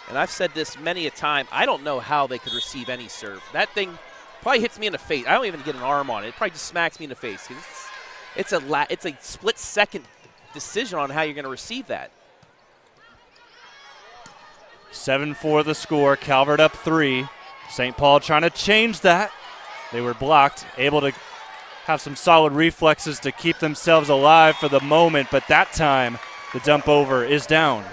And I've said this many a time, I don't know how they could receive any serve. That thing probably hits me in the face. I don't even get an arm on it. It probably just smacks me in the face. It's a split-second decision on how you're going to receive that. 7-4 the score. Calvert up 3. St. Paul trying to change that. They were blocked, able to have some solid reflexes to keep themselves alive for the moment, but that time the dump over is down.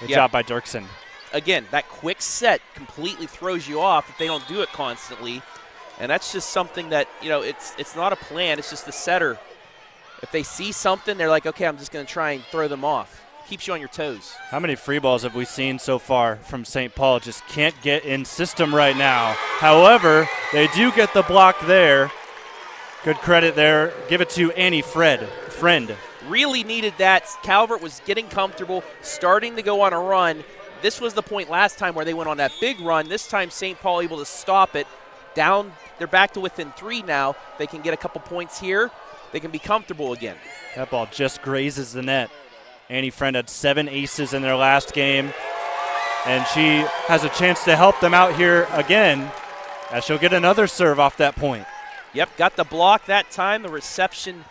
Good job by Dirksen. Again, that quick set completely throws you off if they don't do it constantly. And that's just something that, it's not a plan. It's just the setter. If they see something, they're like, okay, I'm just going to try and throw them off. keeps you on your toes. How many free balls have we seen so far from St. Paul? Just can't get in system right now. However, they do get the block there. Good credit there. Give it to Annie Friend. Really needed that. Calvert was getting comfortable, starting to go on a run. This was the point last time where they went on that big run. This time St. Paul able to stop it. Down, they're back to within 3 now. They can get a couple points here. They can be comfortable again. That ball just grazes the net. Annie Friend had 7 aces in their last game, and she has a chance to help them out here again as she'll get another serve off that point. Yep, got the block that time. The reception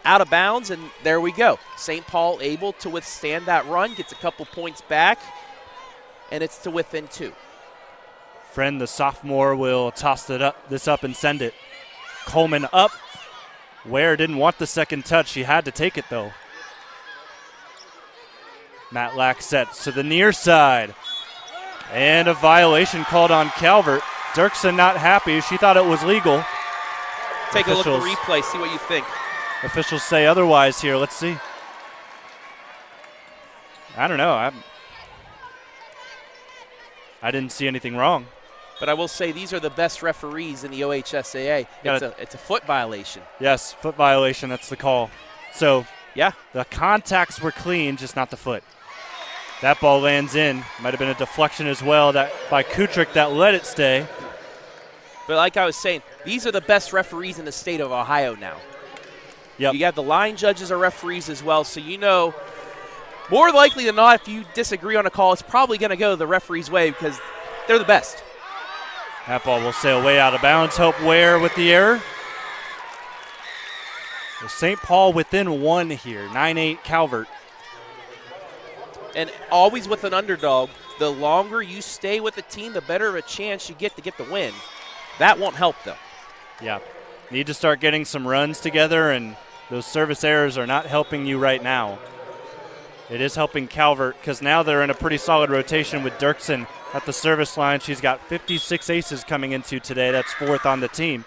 out of bounds, and there we go. St. Paul able to withstand that run, gets a couple points back, and it's to within 2. Friend, the sophomore, will toss this up and send it. Coleman up. Ware didn't want the second touch. She had to take it, though. Matlack sets to the near side. And a violation called on Calvert. Dirksen not happy. She thought it was legal. Take a look at the replay, see what you think. Officials say otherwise here. Let's see. I don't know. I didn't see anything wrong. But I will say these are the best referees in the OHSAA. It's a foot violation. Yes, foot violation. That's the call. So, yeah, the contacts were clean, just not the foot. That ball lands in. Might have been a deflection as well by Kutrick that let it stay. But like I was saying, these are the best referees in the state of Ohio now. Yep. You have the line judges are referees as well, so you know more likely than not if you disagree on a call, it's probably going to go the referee's way because they're the best. That ball will sail way out of bounds. Hope Ware with the error. St. Paul within 1 here, 9-8 Calvert. And always with an underdog, the longer you stay with the team, the better of a chance you get to get the win. That won't help, though. Yeah. Need to start getting some runs together, and those service errors are not helping you right now. It is helping Calvert because now they're in a pretty solid rotation with Dirksen at the service line. She's got 56 aces coming into today. That's 4th on the team.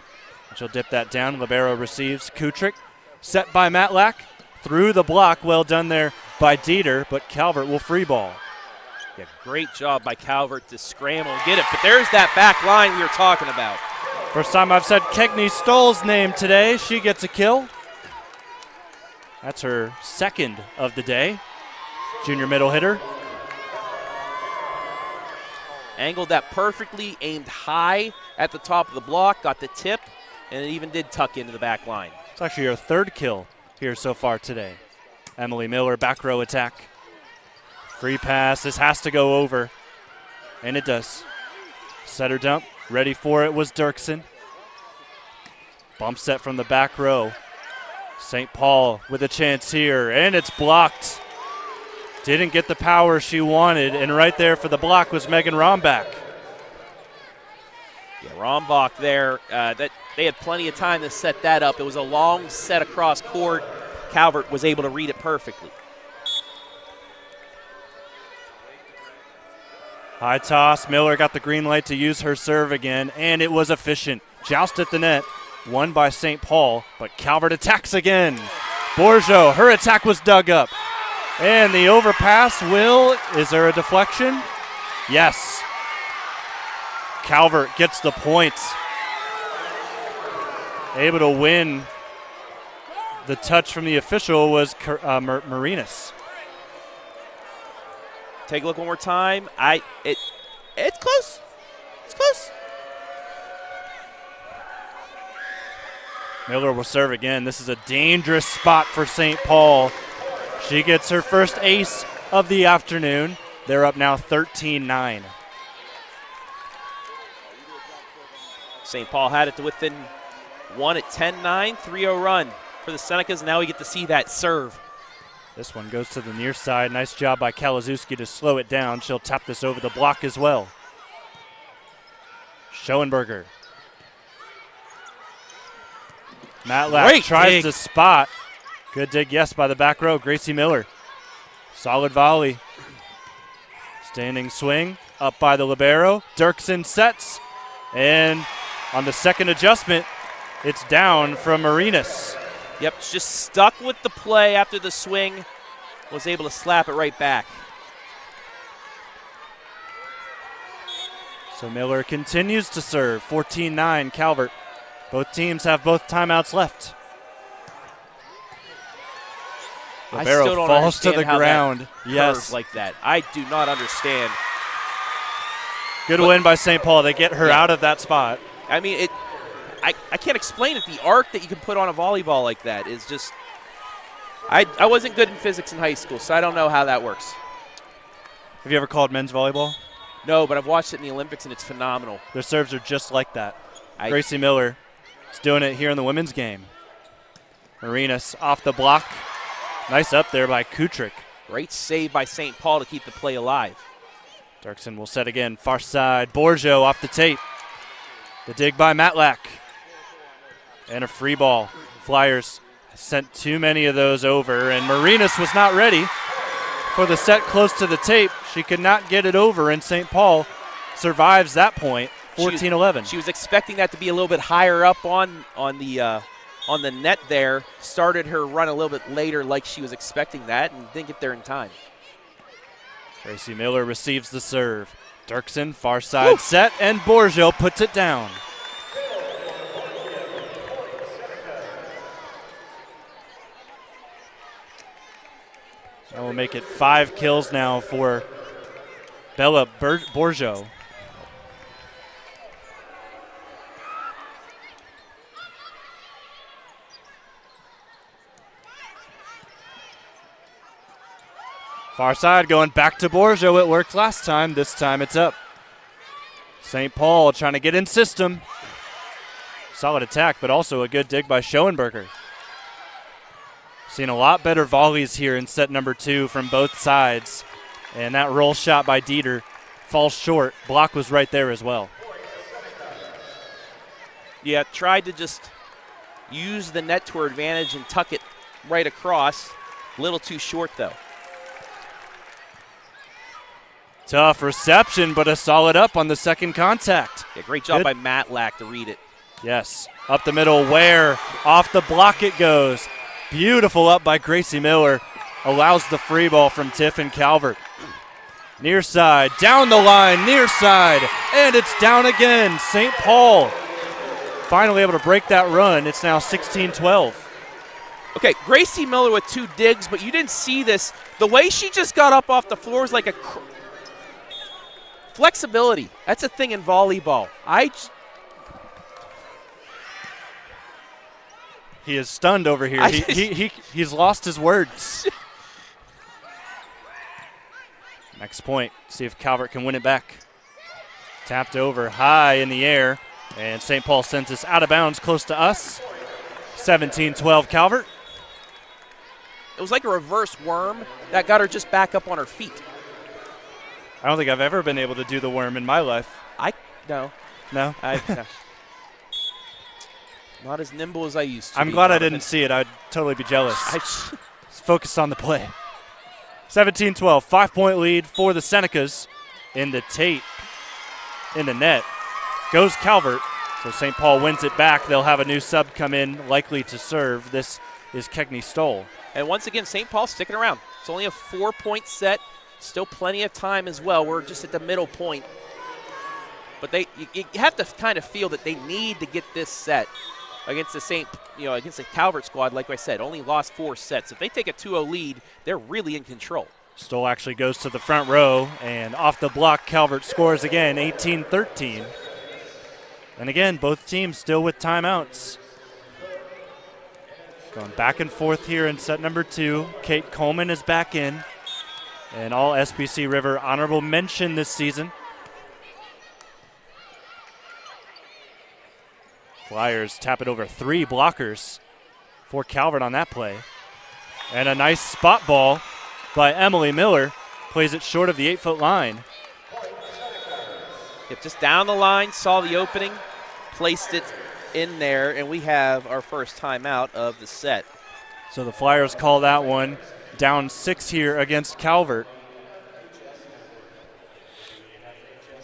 She'll dip that down. Libero receives. Kutrick set by Matlack. Through the block. Well done there by Dieter, but Calvert will free ball. Yeah, great job by Calvert to scramble and get it. But there's that back line we were talking about. First time I've said Kegney Stoll's name today. She gets a kill. That's her 2nd of the day. Junior middle hitter. Angled that perfectly, aimed high at the top of the block, got the tip, and it even did tuck into the back line. It's actually her 3rd kill here so far today. Emily Miller, back row attack. Free pass. This has to go over. And it does. Setter dump. Ready for it was Dirksen. Bump set from the back row. St. Paul with a chance here, and it's blocked. Didn't get the power she wanted, and right there for the block was Megan Rombach. Yeah, Rombach there. They had plenty of time to set that up. It was a long set across court. Calvert was able to read it perfectly. High toss. Miller got the green light to use her serve again, and it was efficient. Joust at the net. Won by St. Paul, but Calvert attacks again. Borjo, her attack was dug up. And the overpass is there a deflection? Yes. Calvert gets the points. Able to win. The touch from the official was Marinas. Take a look one more time. It's close. It's close. Miller will serve again. This is a dangerous spot for St. Paul. She gets her first ace of the afternoon. They're up now 13-9. St. Paul had it to within 1 at 10-9, 3-0 run for the Senecas. Now we get to see that serve. This one goes to the near side. Nice job by Kalazewski to slow it down. She'll tap this over the block as well. Schoenberger. Matlack tries to spot. Good dig, yes, by the back row. Gracie Miller. Solid volley. Standing swing. Up by the libero. Dirksen sets. And on the second adjustment, it's down from Marinas. Yep, just stuck with the play after the swing. was able to slap it right back. So Miller continues to serve. 14-9 Calvert. Both teams have both timeouts left. I still Libero don't falls to understand the how ground. that Yes. curved like that. I do not understand. Good win by St. Paul. They get her out of that spot. I mean, I can't explain it. The arc that you can put on a volleyball like that is just – I wasn't good in physics in high school, so I don't know how that works. Have you ever called men's volleyball? No, but I've watched it in the Olympics, and it's phenomenal. Their serves are just like that. Gracie Miller is doing it here in the women's game. Marinas off the block. Nice up there by Kutrick. Great save by St. Paul to keep the play alive. Dirksen will set again. Far side. Borjo off the tape. The dig by Matlack. And a free ball. Flyers sent too many of those over, and Marinas was not ready for the set close to the tape. She could not get it over, and St. Paul survives that point, 14-11. She was expecting that to be a little bit higher up on the net there. Started her run a little bit later like she was expecting that and didn't get there in time. Gracie Miller receives the serve. Dirksen, far side set, and Borjo puts it down. That will make it 5 kills now for Bella Borjo. Far side going back to Borjo. It worked last time. This time it's up. St. Paul trying to get in system. Solid attack, but also a good dig by Schoenberger. Seen a lot better volleys here in set number 2 from both sides. And that roll shot by Dieter falls short. Block was right there as well. Yeah, tried to just use the net to her advantage and tuck it right across. A little too short, though. Tough reception, but a solid up on the second contact. Yeah, great job by Matlack to read it. Yes, up the middle, Ware. Off the block it goes. Beautiful up by Gracie Miller. Allows the free ball from Tiffin Calvert. Near side, down the line, near side, and it's down again. St. Paul finally able to break that run. It's now 16-12. Okay, Gracie Miller with 2 digs, but you didn't see this. The way she just got up off the floor was like a flexibility. That's a thing in volleyball. He is stunned over here. He's lost his words. Next point, see if Calvert can win it back. Tapped over high in the air, and St. Paul sends us out of bounds close to us. 17-12 Calvert. It was like a reverse worm that got her just back up on her feet. I don't think I've ever been able to do the worm in my life. No. No? No. Not as nimble as I used to. I'm glad I didn't see it. I'd totally be jealous. Just focused on the play. 17-12, 5-point lead for the Senecas in the tape. In the net goes Calvert. So St. Paul wins it back. They'll have a new sub come in, likely to serve. This is Kegney Stoll. And once again, St. Paul sticking around. It's only a 4-point set. Still plenty of time as well. We're just at the middle point. But you have to kind of feel that they need to get this set against the Calvert squad. Like I said, only lost 4 sets. If they take a 2-0 lead, they're really in control. Stoll actually goes to the front row, and off the block, Calvert scores again, 18-13. And again, both teams still with timeouts. Going back and forth here in set number 2. Kate Coleman is back in. And all SBC River honorable mention this season. Flyers tap it over 3 blockers for Calvert on that play. And a nice spot ball by Emily Miller. Plays it short of the 8-foot line. Yep, just down the line, saw the opening, placed it in there, and we have our first timeout of the set. So the Flyers call that one. Down 6 here against Calvert.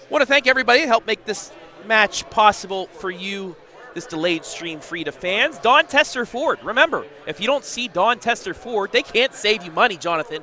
Want to thank everybody who helped make this match possible for you this delayed stream free to fans. Dawn Tester Ford. Remember, if you don't see Dawn Tester Ford, they can't save you money, Jonathan.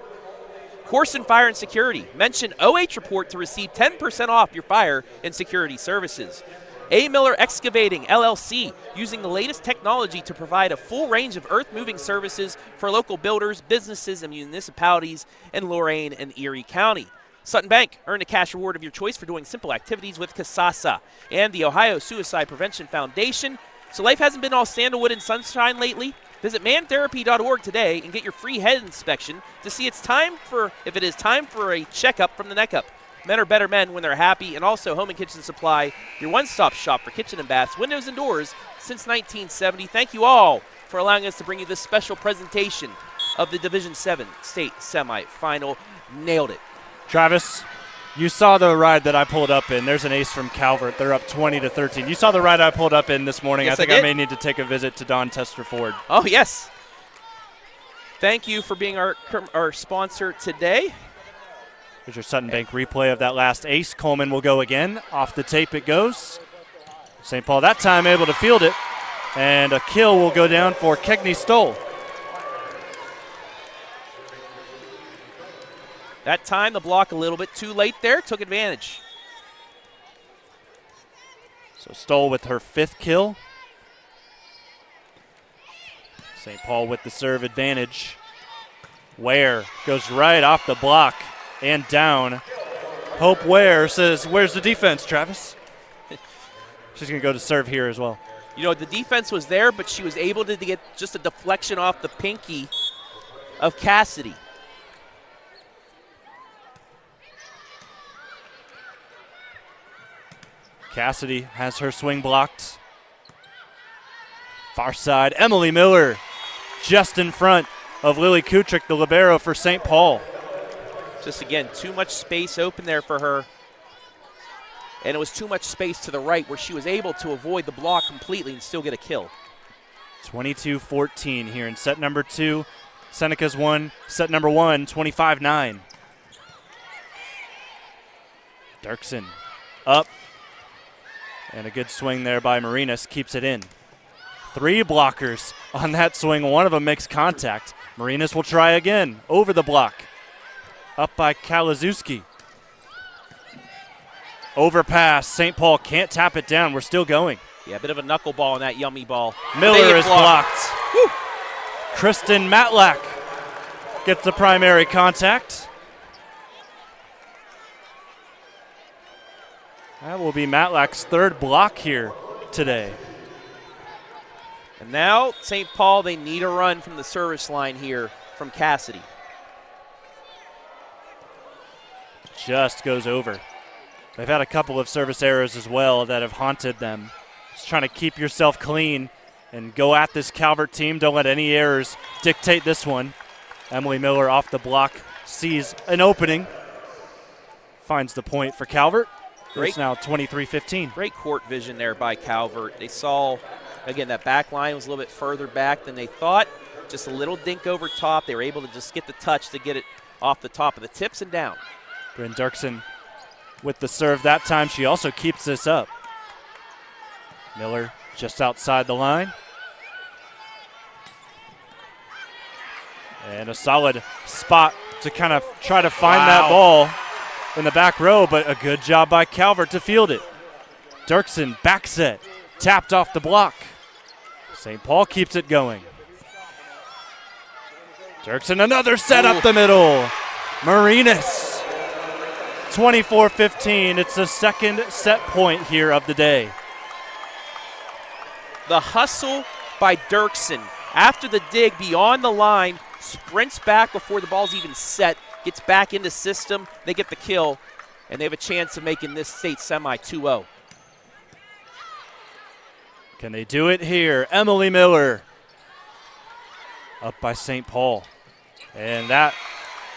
Koorsen Fire and Security. Mention OH Report to receive 10% off your fire and security services. Miller Excavating LLC, using the latest technology to provide a full range of earth-moving services for local builders, businesses, and municipalities in Lorain and Erie County. Sutton Bank, earn a cash reward of your choice for doing simple activities with Kasasa. And the Ohio Suicide Prevention Foundation. So life hasn't been all sandalwood and sunshine lately? Visit mantherapy.org today and get your free head inspection to see if it is time for a checkup from the neck up. Men are better men when they're happy. And also Home and Kitchen Supply, your one-stop shop for kitchen and baths, windows and doors since 1970. Thank you all for allowing us to bring you this special presentation of the Division 7 state semifinal. Nailed it. Travis, you saw the ride that I pulled up in. There's an ace from Calvert. They're up 20-13. You saw the ride I pulled up in this morning. Yes, I think I I may need to take a visit to Dawn Tester Ford. Oh, yes. Thank you for being our sponsor today. Here's your Sutton Bank replay of that last ace. Coleman will go again. Off the tape it goes. St. Paul that time able to field it. And a kill will go down for Kegney Stoll. That time the block a little bit too late there. Took advantage. So Stoll with her 5th kill. St. Paul with the serve advantage. Ware goes right off the block and down. Hope Ware says, where's the defense, Travis? She's going to go to serve here as well. You know, the defense was there, but she was able to get just a deflection off the pinky of Cassidy. Cassidy has her swing blocked. Far side, Emily Miller just in front of Lily Kutrick, the libero for St. Paul. Just again, too much space open there for her. And it was too much space to the right where she was able to avoid the block completely and still get a kill. 22-14 here in set number 2. Seneca's won set number 1, 25-9. Dirksen up. And a good swing there by Marinas keeps it in. 3 blockers on that swing. One of them makes contact. Marinas will try again over the block. Up by Kalazewski. Overpass. St. Paul can't tap it down. We're still going. Yeah, a bit of a knuckleball on that yummy ball. Miller is blocked. Woo. Kristen Matlack gets the primary contact. That will be Matlack's 3rd block here today. And now St. Paul, they need a run from the service line here from Cassidy. Just goes over. They've had a couple of service errors as well that have haunted them. Just trying to keep yourself clean and go at this Calvert team. Don't let any errors dictate this one. Emily Miller off the block sees an opening. Finds the point for Calvert. It's now 23-15. Great court vision there by Calvert. They saw, again, that back line was a little bit further back than they thought. Just a little dink over top. They were able to just get the touch to get it off the top of the tips and down. Bryn Dirksen with the serve that time. She also keeps this up. Miller just outside the line. And a solid spot to kind of try to find that ball in the back row, but a good job by Calvert to field it. Dirksen back set, tapped off the block. St. Paul keeps it going. Dirksen another set up the middle. Marinas, 24-15. It's the 2nd set point here of the day. The hustle by Dirksen after the dig beyond the line, sprints back before the ball's even set, gets back into system, they get the kill, and they have a chance of making this state semi 2-0. Can they do it here? Emily Miller up by St. Paul. And that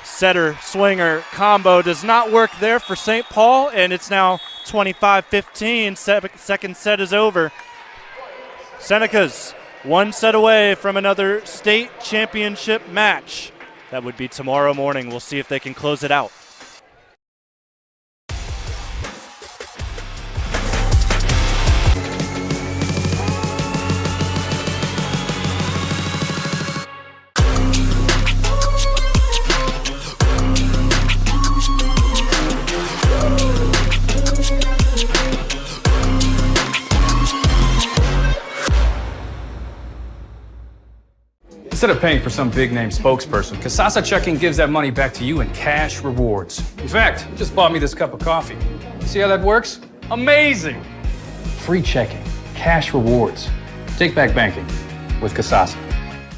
setter-swinger combo does not work there for St. Paul, and it's now 25-15. Second set is over. Seneca's 1 set away from another state championship match. That would be tomorrow morning. We'll see if they can close it out. Instead of paying for some big-name spokesperson, Kasasa Checking gives that money back to you in cash rewards. In fact, you just bought me this cup of coffee. See how that works? Amazing! Free checking, cash rewards. Take back banking with Kasasa.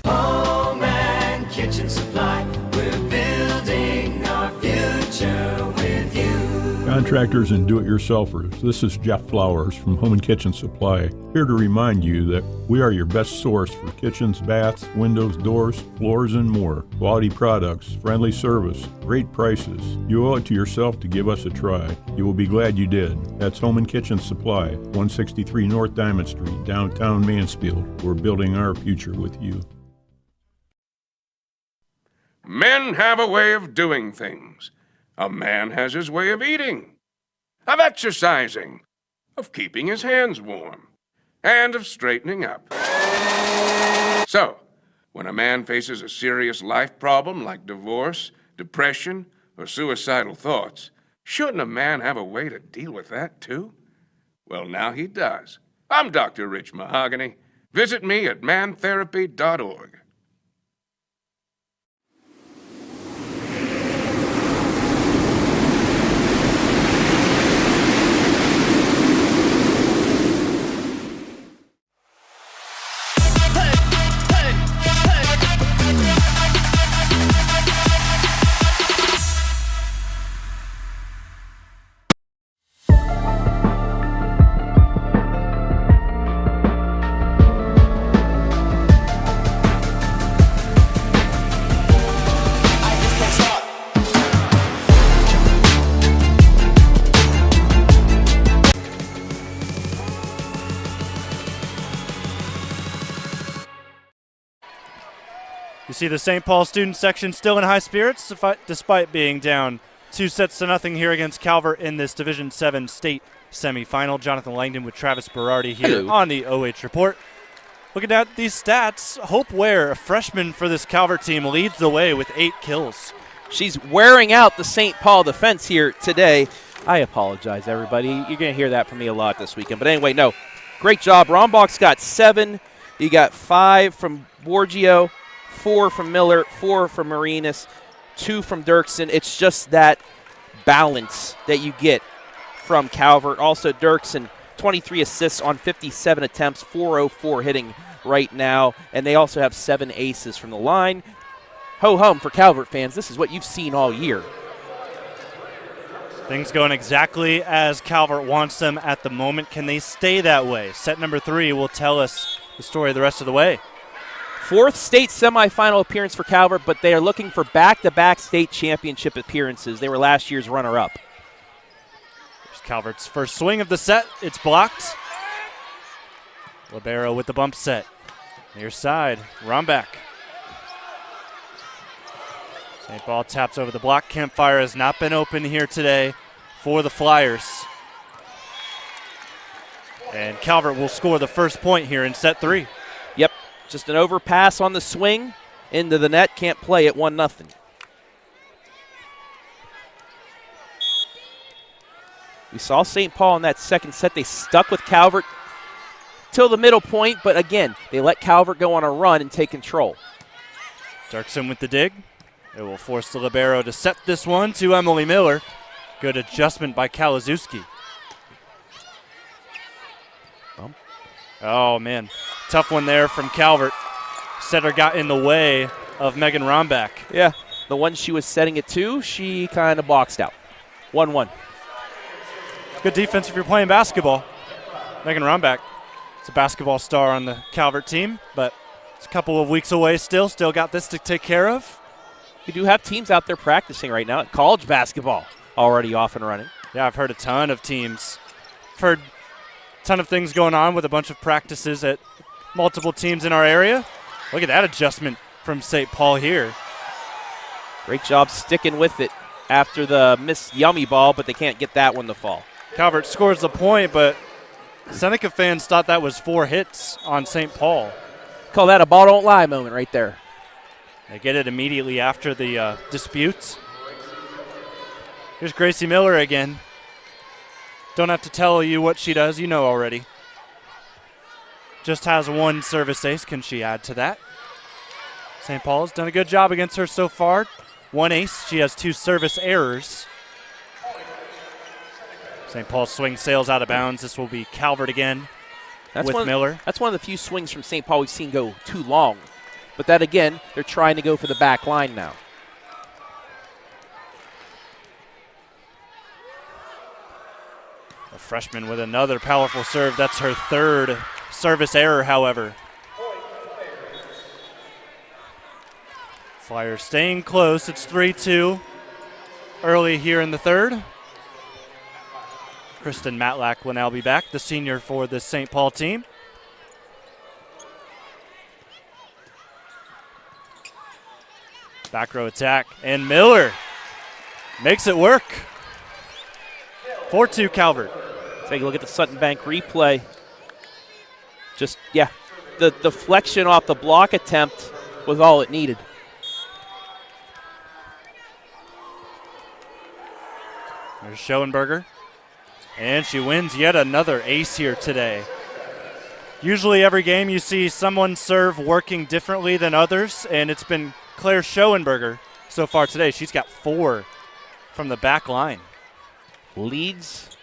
Home and kitchen supply, we're building our future with you. Contractors and do-it-yourselfers, this is Jeff Flowers from Home and Kitchen Supply, here to remind you that we are your best source for kitchens, baths, windows, doors, floors, and more. Quality products, friendly service, great prices. You owe it to yourself to give us a try. You will be glad you did. That's Home and Kitchen Supply, 163 North Diamond Street, downtown Mansfield. We're building our future with you. Men have a way of doing things. A man has his way of eating, of exercising, of keeping his hands warm, and of straightening up. So, when a man faces a serious life problem like divorce, depression, or suicidal thoughts, shouldn't a man have a way to deal with that too? Well, now he does. I'm Dr. Rich Mahogany. Visit me at mantherapy.org. You see the St. Paul student section still in high spirits despite being down 2-0 here against Calvert in this Division 7 state semifinal. Jonathon Langdon with Travis Berardi here on the OH Report. Looking at these stats, Hope Ware, a freshman for this Calvert team, leads the way with 8 kills. She's wearing out the St. Paul defense here today. I apologize, everybody. You're going to hear that from me a lot this weekend. But anyway, no, great job. Rombach's got 7. You got 5 from Borgio, 4 from Miller, 4 from Marinas, 2 from Dirksen. It's just that balance that you get from Calvert. Also, Dirksen, 23 assists on 57 attempts, 404 hitting right now. And they also have 7 aces from the line. Ho-hum for Calvert fans. This is what you've seen all year. Things going exactly as Calvert wants them at the moment. Can they stay that way? Set number 3 will tell us the story the rest of the way. 4th state semifinal appearance for Calvert, but they are looking for back-to-back state championship appearances. They were last year's runner-up. Here's Calvert's first swing of the set. It's blocked. Libero with the bump set. Near side, Rombach. St. Paul taps over the block. Campfire has not been open here today for the Flyers. And Calvert will score the first point here in set 3. Yep, just an overpass on the swing into the net. Can't play it 1-0. We saw St. Paul in that second set. They stuck with Calvert till the middle point, but again, they let Calvert go on a run and take control. Dirksen with the dig. It will force the libero to set this one to Emily Miller. Good adjustment by Kalazewski. Oh, man. Tough one there from Calvert. Setter got in the way of Megan Rombach. Yeah, the one she was setting it to, she kind of boxed out. 1-1. Good defense if you're playing basketball. Megan Rombach is a basketball star on the Calvert team, but it's a couple of weeks away still. Still got this to take care of. We do have teams out there practicing right now. College basketball already off and running. Yeah, I've heard a ton of teams. I've heard a ton of things going on with a bunch of practices at multiple teams in our area. Look at that adjustment from St. Paul here. Great job sticking with it after the missed yummy ball, but they can't get that one to fall. Calvert scores the point, but Seneca fans thought that was 4 hits on St. Paul. Call that a ball don't lie moment right there. They get it immediately after the disputes. Here's Gracie Miller again. Don't have to tell you what she does. You know already. Just has 1 service ace. Can she add to that? St. Paul has done a good job against her so far. 1 ace. She has 2 service errors. St. Paul's swing sails out of bounds. This will be Calvert again with Miller. That's one of the few swings from St. Paul we've seen go too long. But that, again, they're trying to go for the back line now. A freshman with another powerful serve. That's her 3rd service error, however. Flyers staying close. It's 3-2 early here in the 3rd. Kristen Matlack will now be back, the senior for the St. Paul team. Back row attack, and Miller makes it work. 4-2 Calvert. Take a look at the Sutton Bank replay. Just, yeah, the deflection off the block attempt was all it needed. There's Schoenberger. And she wins yet another ace here today. Usually every game you see someone serve working differently than others, and it's been Claire Schoenberger so far today. She's got 4 from the back line. Leads.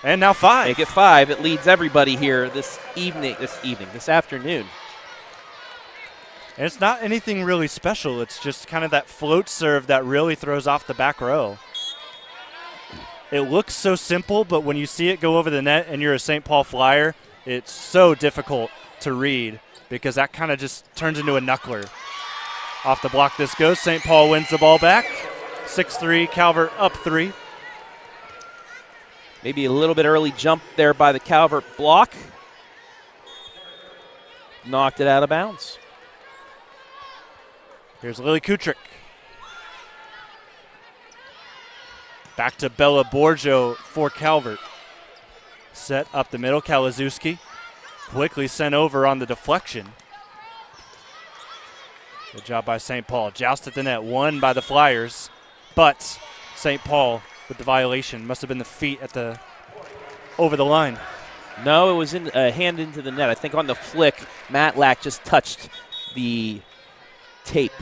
And now 5. Make it 5. It leads everybody here this afternoon. And it's not anything really special. It's just kind of that float serve that really throws off the back row. It looks so simple, but when you see it go over the net and you're a St. Paul Flyer, it's so difficult to read because that kind of just turns into a knuckler. Off the block this goes. St. Paul wins the ball back. 6-3, Calvert up 3. Maybe a little bit early jump there by the Calvert block. Knocked it out of bounds. Here's Lily Kutrick. Back to Bella Borgio for Calvert. Set up the middle. Kalazewski quickly sent over on the deflection. Good job by St. Paul. Joust at the net. Won by the Flyers. But St. Paul with the violation. Must have been the feet at the over the line. No, it was in a hand into the net. I think on the flick, Matlack just touched the tape.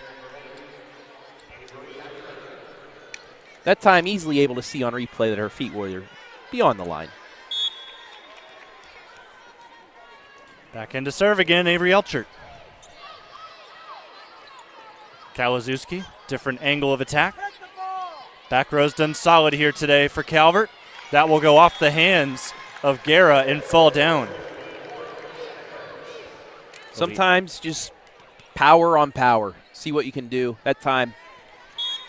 That time easily able to see on replay that her feet were beyond the line. Back into serve again, Avery Elchert. Kalazewski, different angle of attack. Back row's done solid here today for Calvert. That will go off the hands of Guerra and fall down. Sometimes just power on power. See what you can do. That time,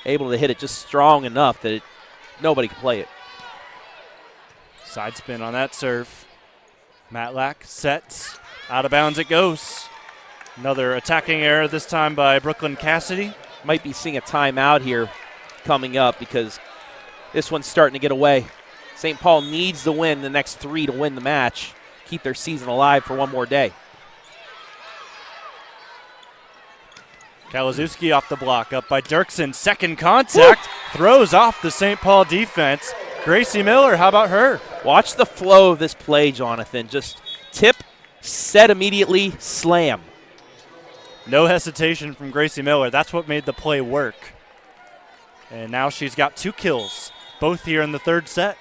able to hit it just strong enough that nobody can play it. Side spin on that serve. Matlack sets. Out of bounds it goes. Another attacking error this time by Brooklyn Cassidy. Might be seeing a timeout here coming up because this one's starting to get away. St. Paul needs to win the next 3 to win the match, keep their season alive for one more day. Kalazewski off the block, up by Dirksen. Second contact, throws off the St. Paul defense. Gracie Miller, how about her? Watch the flow of this play, Jonathan. Just tip, set immediately, slam. No hesitation from Gracie Miller. That's what made the play work. And now she's got 2 kills, both here in the 3rd set.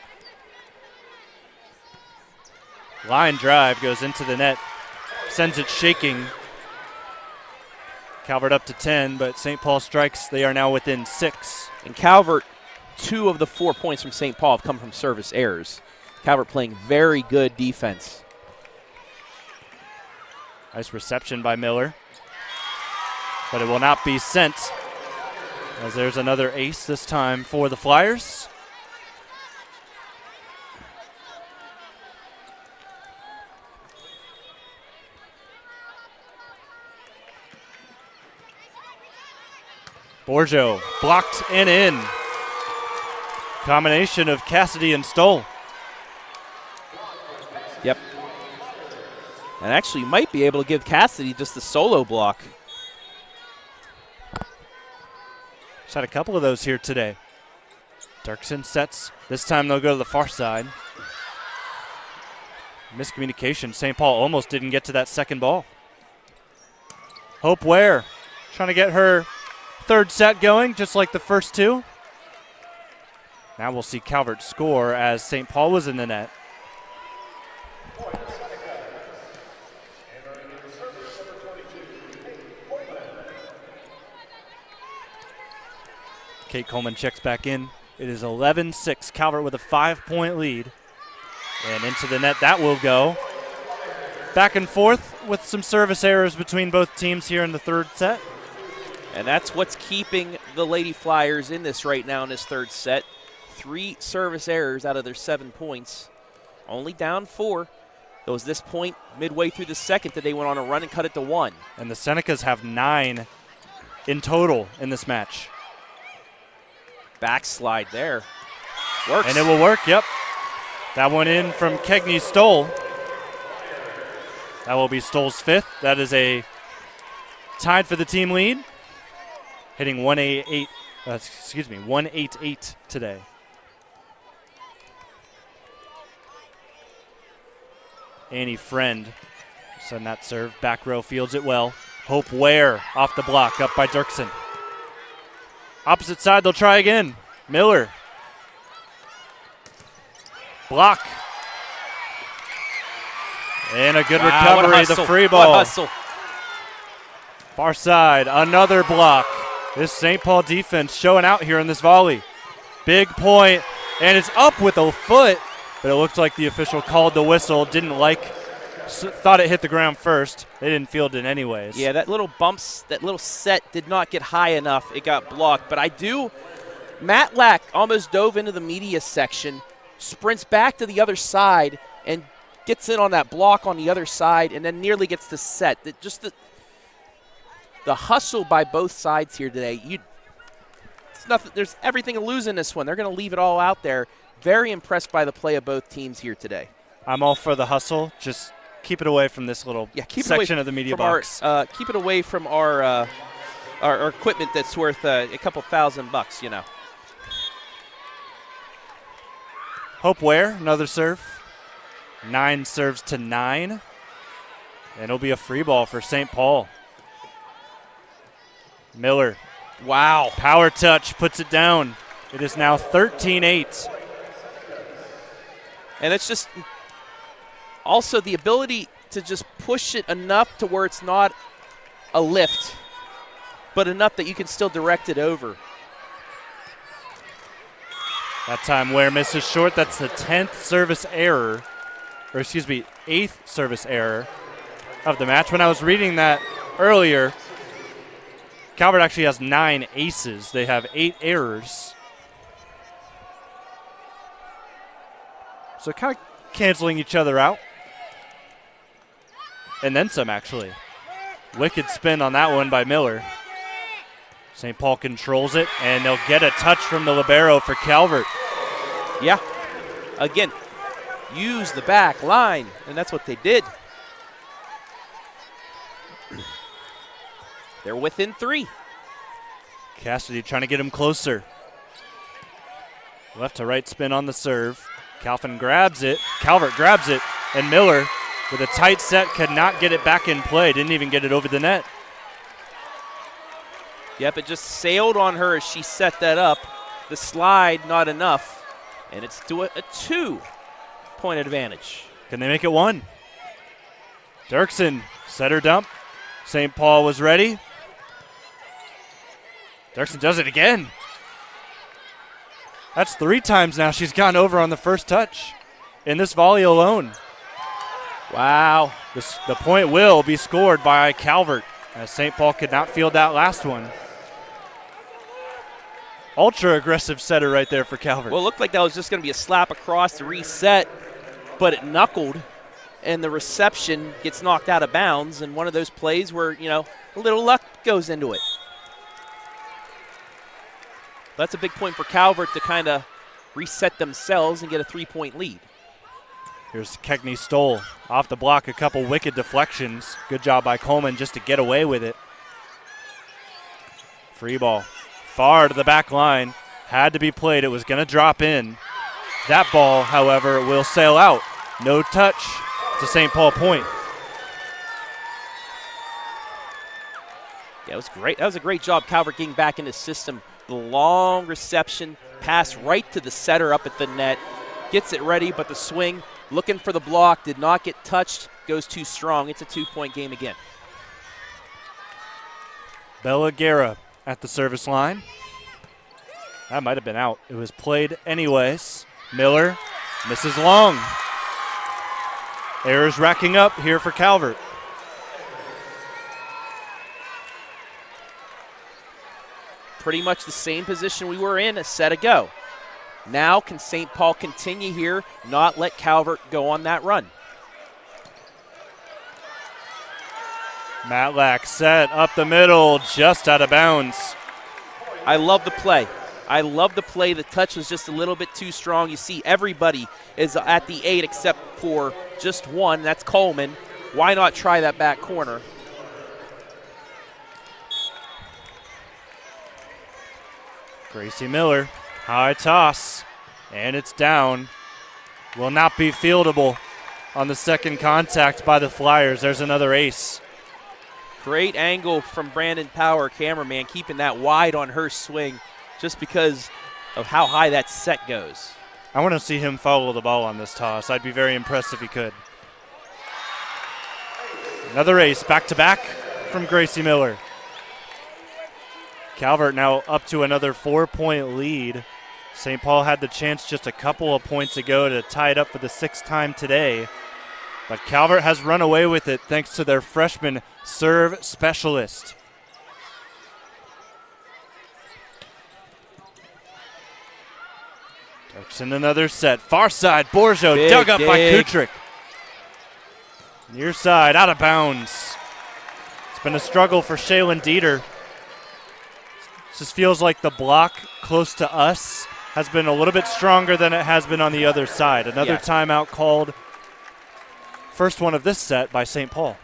Line drive goes into the net, sends it shaking. Calvert up to 10, but St. Paul strikes. They are now within 6. And Calvert, 2 of the 4 points from St. Paul have come from service errors. Calvert playing very good defense. Nice reception by Miller. But it will not be sent, as there's another ace this time for the Flyers. Borgio blocked and in. Combination of Cassidy and Stoll. Yep. And actually might be able to give Cassidy just the solo block. Just had a couple of those here today. Dirksen sets. This time they'll go to the far side. Miscommunication. St. Paul almost didn't get to that second ball. Hope Ware trying to get her third set going, just like the first two. Now we'll see Calvert score as St. Paul was in the net. Kate Coleman checks back in. It is 11-6. Calvert with a 5-point lead. And into the net that will go. Back and forth with some service errors between both teams here in the third set. And that's what's keeping the Lady Flyers in this right now in this third set. 3 service errors out of their 7 points. Only down 4. It was this point midway through the second that they went on a run and cut it to 1. And the Senecas have 9 in total in this match. Backslide there. Works. And it will work, yep. That one in from Kegney Stoll. That will be Stoll's 5th. That is a tied for the team lead. Hitting 188 today. Annie Friend send that serve. Back row fields it well. Hope Ware off the block, up by Dirksen. Opposite side, they'll try again. Miller. Block. And a good recovery, the free ball. What hustle. Far side, another block. This St. Paul defense showing out here in this volley. Big point, and it's up with a foot, but it looks like the official called the whistle, thought it hit the ground first. They didn't field it anyways. Yeah, that little set did not get high enough. It got blocked, but Matt Lack almost dove into the media section, sprints back to the other side, and gets in on that block on the other side, and then nearly gets the set. The hustle by both sides here today. It's nothing. There's everything to lose in this one. They're going to leave it all out there. Very impressed by the play of both teams here today. I'm all for the hustle. Just keep it away from this little section of the media box. Keep it away from our equipment that's worth a couple $1,000, you know. Hope Ware, another serve. 9 serves to 9. And it'll be a free ball for St. Paul. Miller. Wow. Power touch, puts it down. It is now 13-8. And it's just also the ability to just push it enough to where it's not a lift, but enough that you can still direct it over. That time Ware misses short. That's the 10th service error, or excuse me, 8th service error of the match. When I was reading that earlier, Calvert actually has 9 aces. They have 8 errors. So kind of canceling each other out. And then some, actually. Wicked spin on that one by Miller. St. Paul controls it, and they'll get a touch from the libero for Calvert. Yeah. Again, use the back line, and that's what they did. They're within 3. Cassidy trying to get him closer. Left to right spin on the serve. Calvert grabs it, and Miller, with a tight set, could not get it back in play. Didn't even get it over the net. Yep, it just sailed on her as she set that up. The slide, not enough. And it's to a 2-point advantage. Can they make it 1? Dirksen set her dump. St. Paul was ready. Dirksen does it again. That's 3 times now she's gone over on the first touch in this volley alone. Wow. The point will be scored by Calvert, as St. Paul could not field that last one. Ultra aggressive setter right there for Calvert. Well, it looked like that was just going to be a slap across to reset, but it knuckled, and the reception gets knocked out of bounds, and one of those plays where, a little luck goes into it. That's a big point for Calvert to kind of reset themselves and get a 3-point lead. Here's Kegney Stoll off the block, a couple wicked deflections. Good job by Coleman just to get away with it. Free ball. Far to the back line. Had to be played. It was going to drop in. That ball, however, will sail out. No touch to St. Paul point. Yeah, it was great. That was a great job, Calvert, getting back in the system. The long reception, pass right to the setter up at the net. Gets it ready, but the swing, looking for the block, did not get touched, goes too strong. It's a 2-point game again. Bella Guerra at the service line. That might have been out. It was played anyways. Miller misses long. Errors racking up here for Calvert. Pretty much the same position we were in a set ago. Now can St. Paul continue here, not let Calvert go on that run? Matlack set up the middle, just out of bounds. I love the play. I love the play. The touch was just a little bit too strong. You see everybody is at the 8 except for just one. That's Coleman. Why not try that back corner? Gracie Miller, high toss, and it's down. Will not be fieldable on the second contact by the Flyers. There's another ace. Great angle from Brandon Power, cameraman, keeping that wide on her swing just because of how high that set goes. I want to see him follow the ball on this toss. I'd be very impressed if he could. Another ace, back-to-back from Gracie Miller. Calvert now up to another 4-point lead. St. Paul had the chance just a couple of points ago to tie it up for the 6th time today. But Calvert has run away with it thanks to their freshman serve specialist. Turks in another set. Far side, Borjo dug up by Kutrick. Near side, out of bounds. It's been a struggle for Shaylin Dieter. Just feels like the block close to us has been a little bit stronger than it has been on the other side. Another timeout called. First one of this set by St. Paul.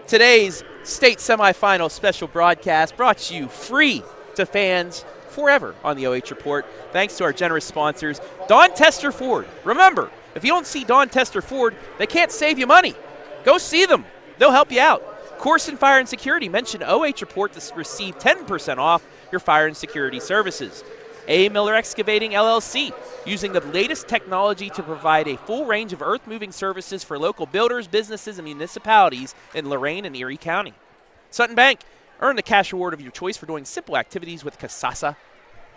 Today's state semifinal special broadcast brought to you free to fans forever on the OH Report. Thanks to our generous sponsors, Don Tester Ford. Remember, if you don't see Don Tester Ford, they can't save you money. Go see them. They'll help you out. Koorsen Fire and Security. Mention OH Report to receive 10% off your fire and security services. Miller Excavating LLC, using the latest technology to provide a full range of earth-moving services for local builders, businesses, and municipalities in Lorain and Erie County. Sutton Bank, earn the cash reward of your choice for doing simple activities with Kasasa.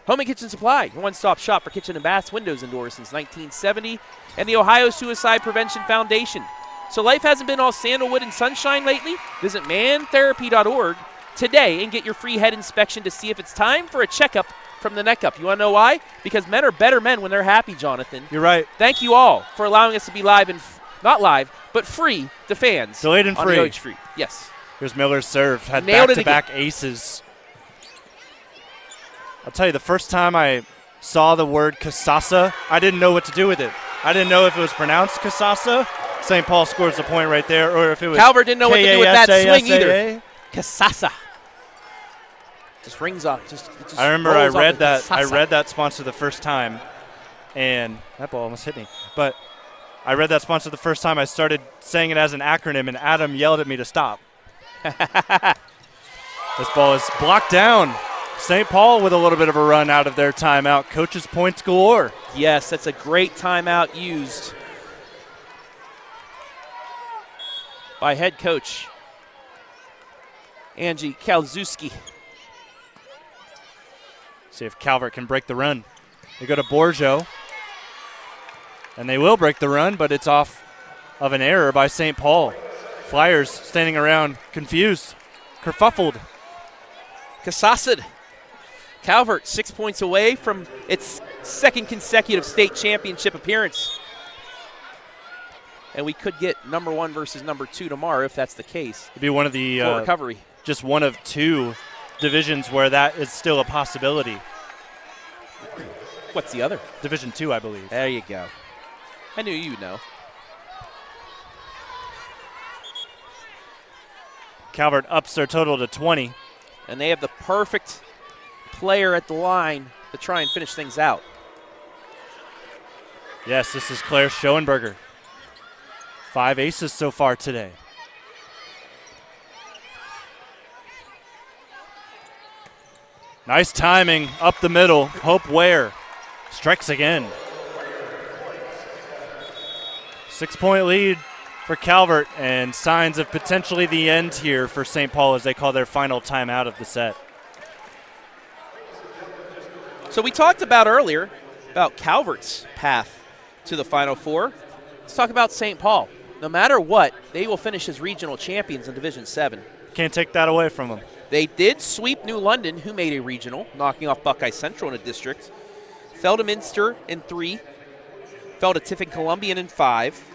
Home and Kitchen Supply, your one-stop shop for kitchen and baths, windows, and doors since 1970. And the Ohio Suicide Prevention Foundation. So life hasn't been all sandalwood and sunshine lately? Visit mantherapy.org today and get your free head inspection to see if it's time for a checkup from the neck up. You want to know why? Because men are better men when they're happy, Jonathan. You're right. Thank you all for allowing us to be live and not live, but free to fans. Delayed and free. On the Street. Yes. Here's Miller's serve. Had Nailed back-to-back aces. I'll tell you, the first time I saw the word Kasasa, I didn't know what to do with it. I didn't know if it was pronounced Kasasa. St. Paul scores the point right there, or if it was Calvert didn't know what to do with that swing either. Kasasa. Kasasa. Just rings off. Just I remember I read that sponsor the first time, and that ball almost hit me. But I read that sponsor the first time. I started saying it as an acronym, and Adam yelled at me to stop. This ball is blocked down. St. Paul with a little bit of a run out of their timeout. Coach's points galore. Yes, that's a great timeout used by head coach Angie Kalzewski. See if Calvert can break the run. They go to Borjo, and they will break the run, but it's off of an error by St. Paul. Flyers standing around confused, kerfuffled. Kasasad. Calvert 6 points away from its second consecutive state championship appearance. And we could get number 1 versus number 2 tomorrow if that's the case. It'd be one of the recovery. Just one of 2 divisions where that is still a possibility. What's the other? Division 2, I believe. There you go. I knew you'd know. Calvert ups their total to 20. And they have the perfect player at the line to try and finish things out. Yes, this is Claire Schoenberger. 5 aces so far today. Nice timing up the middle. Hope Ware strikes again. 6-point lead for Calvert, and signs of potentially the end here for St. Paul as they call their final timeout of the set. So we talked about earlier about Calvert's path to the Final Four. Let's talk about St. Paul. No matter what, they will finish as regional champions in Division 7. Can't take that away from them. They did sweep New London, who made a regional, knocking off Buckeye Central in a district. Fell to Minster in 3. Fell to Tiffin Columbian in 5.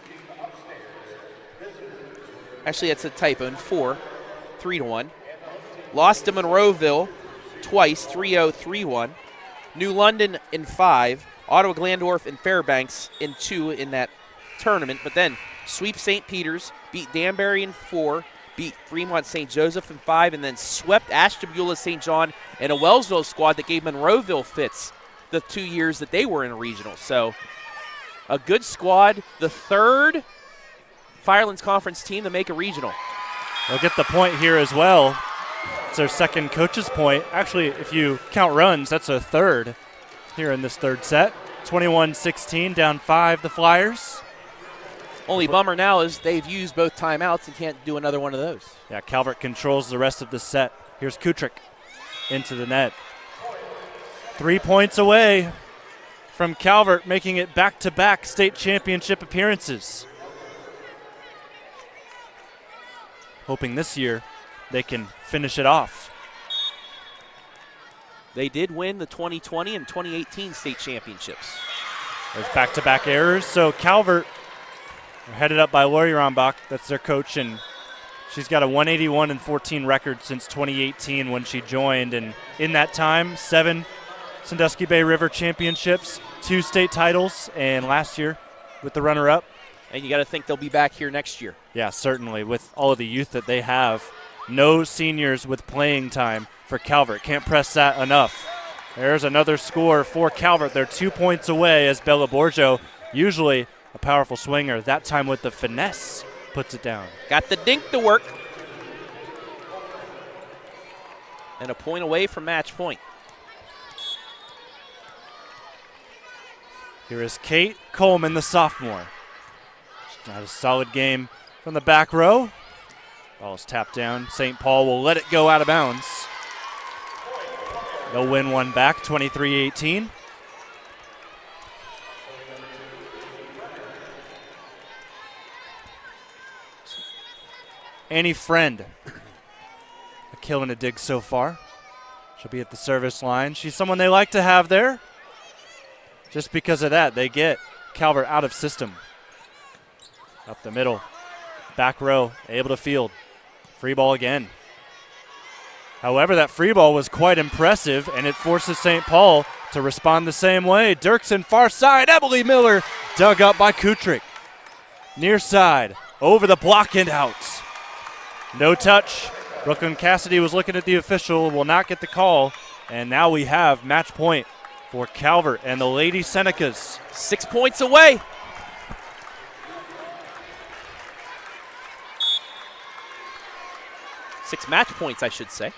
Actually, that's a typo, in 4. 3-1. Lost to Monroeville twice, 3-0, 3-1. New London in 5. Ottawa Glandorf and Fairbanks in 2 in that tournament. But then sweep St. Peter's, beat Danbury in 4. Beat Fremont St. Joseph in 5, and then swept Ashtabula St. John and a Wellsville squad that gave Monroeville fits the 2 years that they were in a regional. So a good squad, the third Firelands Conference team to make a regional. They'll get the point here as well. It's their second coach's point. Actually, if you count runs, that's a third here in this third set. 21-16, down 5, the Flyers. Only bummer now is they've used both timeouts and can't do another one of those. Yeah, Calvert controls the rest of the set. Here's Kutrick into the net. 3 points away from Calvert, making it back-to-back state championship appearances. Hoping this year they can finish it off. They did win the 2020 and 2018 state championships. There's back-to-back errors, so Calvert headed up by Lori Rombach. That's their coach, and she's got a 181-14 record since 2018 when she joined. And in that time, 7 Sandusky Bay River championships, 2 state titles, and last year with the runner-up. And you got to think they'll be back here next year. Yeah, certainly, with all of the youth that they have. No seniors with playing time for Calvert. Can't press that enough. There's another score for Calvert. They're 2 points away as Bella Borgio, usually a powerful swinger, that time with the finesse, puts it down. Got the dink to work. And a point away from match point. Here is Kate Coleman, the sophomore. She's got a solid game from the back row. Ball is tapped down. St. Paul will let it go out of bounds. They'll win one back, 23-18. Annie Friend, a kill and a dig so far. She'll be at the service line. She's someone they like to have there. Just because of that, they get Calvert out of system. Up the middle, back row, able to field. Free ball again. However, that free ball was quite impressive, and it forces St. Paul to respond the same way. Dirksen far side, Emily Miller dug up by Kutrick. Near side, over the block and out. No touch. Brooklyn Cassidy was looking at the official, will not get the call. And now we have match point for Calvert and the Lady Senecas. 6 points away. Six match points, I should say.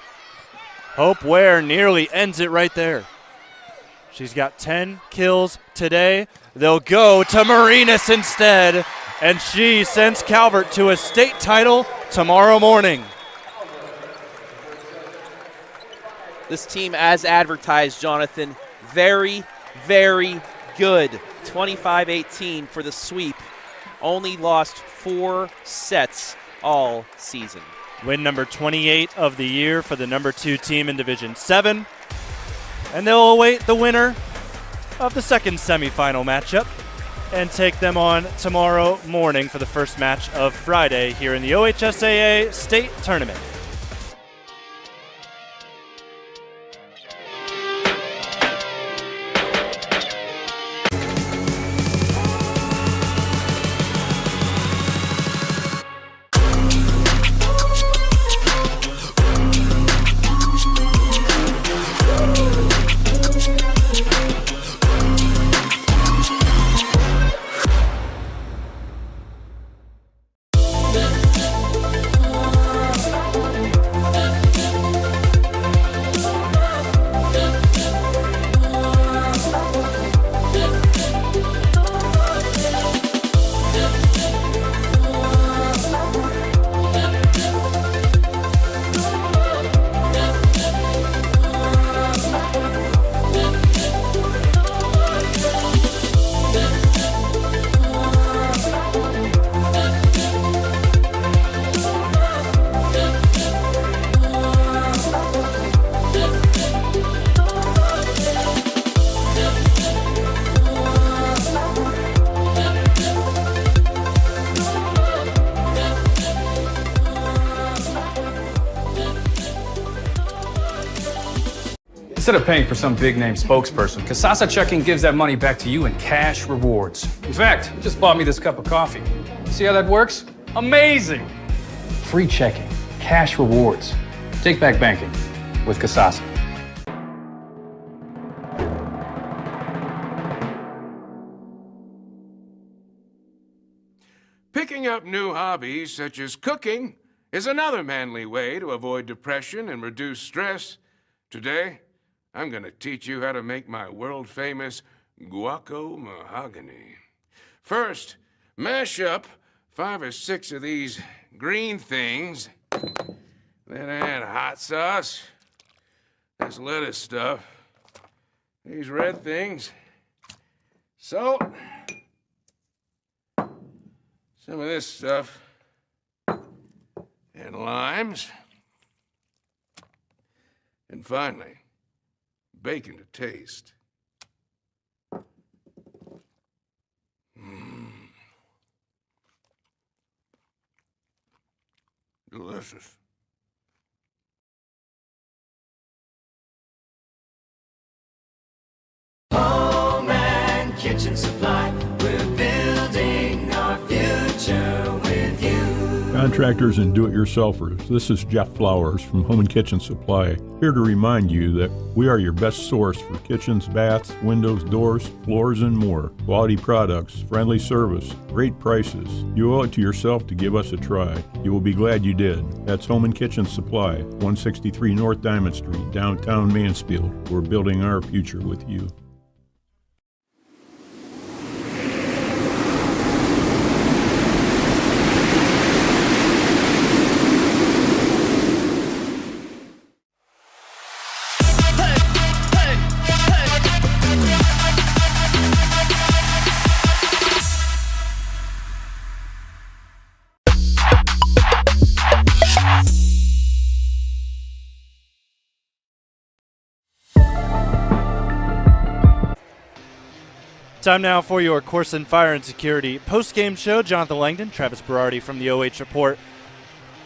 Hope Ware nearly ends it right there. She's got 10 kills today. They'll go to Marinas instead, and she sends Calvert to a state title tomorrow morning. This team, as advertised, Jonathan, very, very good. 25-18 for the sweep. Only lost 4 sets all season. Win number 28 of the year for the number 2 team in Division 7. And they'll await the winner of the second semifinal matchup and take them on tomorrow morning for the first match of Friday here in the OHSAA State Tournament. Instead of paying for some big-name spokesperson, Kasasa Checking gives that money back to you in cash rewards. In fact, you just bought me this cup of coffee. See how that works? Amazing! Free checking, cash rewards. Take back banking with Kasasa. Picking up new hobbies such as cooking is another manly way to avoid depression and reduce stress. Today, I'm going to teach you how to make my world-famous guaco mahogany. First, mash up 5 or 6 of these green things. Then add hot sauce, this lettuce stuff, these red things, salt, some of this stuff, and limes. And finally, bacon to taste. Delicious. Home and kitchen supply, we're building our future with you. Contractors and do-it-yourselfers, this is Jeff Flowers from Home and Kitchen Supply, here to remind you that we are your best source for kitchens, baths, windows, doors, floors, and more. Quality products, friendly service, great prices. You owe it to yourself to give us a try. You will be glad you did. That's Home and Kitchen Supply, 163 North Diamond Street, downtown Mansfield. We're building our future with you. Time now for your Koorsen Fire and Security post-game show. Jonathon Langdon, Travis Berardi from the OH Report.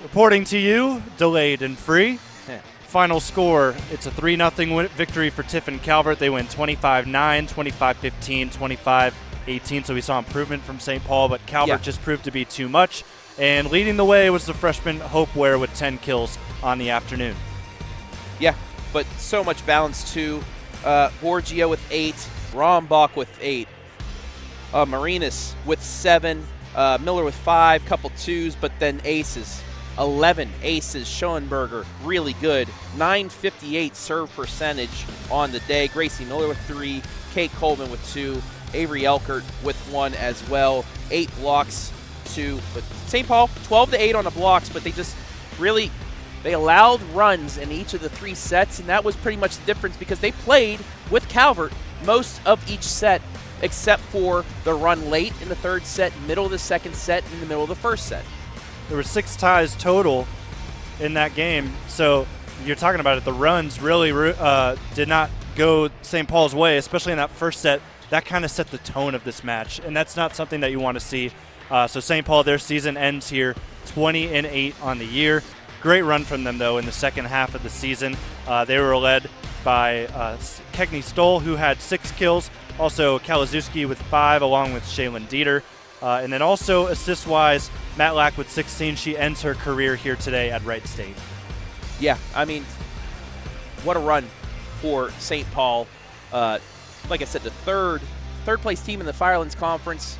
Reporting to you, delayed and free. Final score, it's a 3-0 victory for Tiffin Calvert. They win 25-9, 25-15, 25-18. So we saw improvement from St. Paul, but Calvert just proved to be too much. And leading the way was the freshman Hope Ware with 10 kills on the afternoon. Yeah, but so much balance too. Borgia with 8. Rombach with 8, Marinas with 7, Miller with 5, couple 2s, but then aces. 11 aces. Schoenberger, really good. 958 serve percentage on the day. Gracie Miller with 3, Kate Coleman with 2, Avery Elkert with 1 as well. 8 blocks, 2. But St. Paul, 12-8 on the blocks, but they just really, they allowed runs in each of the 3 sets, and that was pretty much the difference because they played with Calvert most of each set except for the run late in the 3rd set, middle of the 2nd set, and in the middle of the 1st set. There were 6 ties total in that game, so you're talking about it. The runs really did not go St. Paul's way, especially in that 1st set. That kind of set the tone of this match, and that's not something that you want to see. So St. Paul, their season ends here 20-8 on the year. Great run from them, though, in the second half of the season. They were led by Kegney Stoll, who had 6 kills. Also Kalazewski with 5, along with Shaylin Dieter. And then also assist-wise, Matt Lack with 16. She ends her career here today at Wright State. Yeah, I mean, what a run for St. Paul. Like I said, the third place team in the Firelands Conference,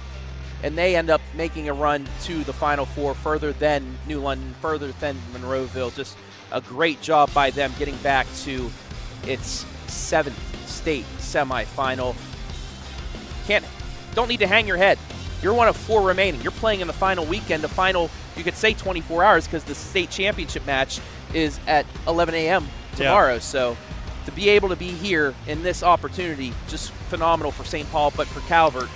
and they end up making a run to the Final Four, further than New London, further than Monroeville. Just a great job by them getting back to its 7th state semifinal. Don't need to hang your head. You're one of 4 remaining. You're playing in the final weekend, the final, you could say 24 hours, because the state championship match is at 11 a.m. tomorrow. Yeah. So to be able to be here in this opportunity, just phenomenal for St. Paul, but for Calvert,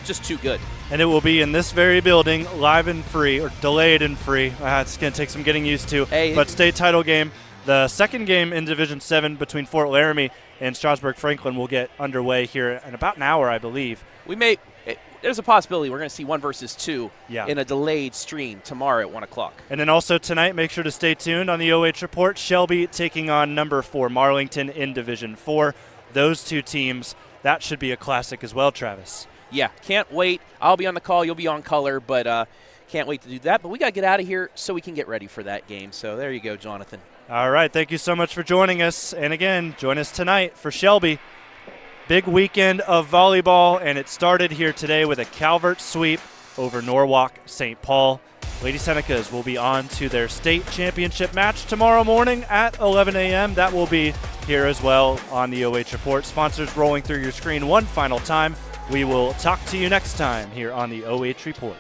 just too good. And it will be in this very building, live and free, or delayed and free. It's going to take some getting used to. But state title game, the second game in Division 7 between Fort Laramie and Strasburg Franklin will get underway here in about an hour, I believe. there's a possibility we're going to see 1 versus 2 Yeah. in a delayed stream tomorrow at 1 o'clock. And then also tonight, make sure to stay tuned on the OH Report. Shelby taking on number 4 Marlington in Division 4. Those two teams, that should be a classic as well, Travis. Yeah, can't wait. I'll be on the call. You'll be on color, but can't wait to do that. But we got to get out of here so we can get ready for that game. So there you go, Jonathan. All right, thank you so much for joining us. And again, join us tonight for Shelby. Big weekend of volleyball, and it started here today with a Calvert sweep over Norwalk St. Paul. Lady Senecas will be on to their state championship match tomorrow morning at 11 a.m. That will be here as well on the OH Report. Sponsors rolling through your screen one final time. We will talk to you next time here on the OH Report.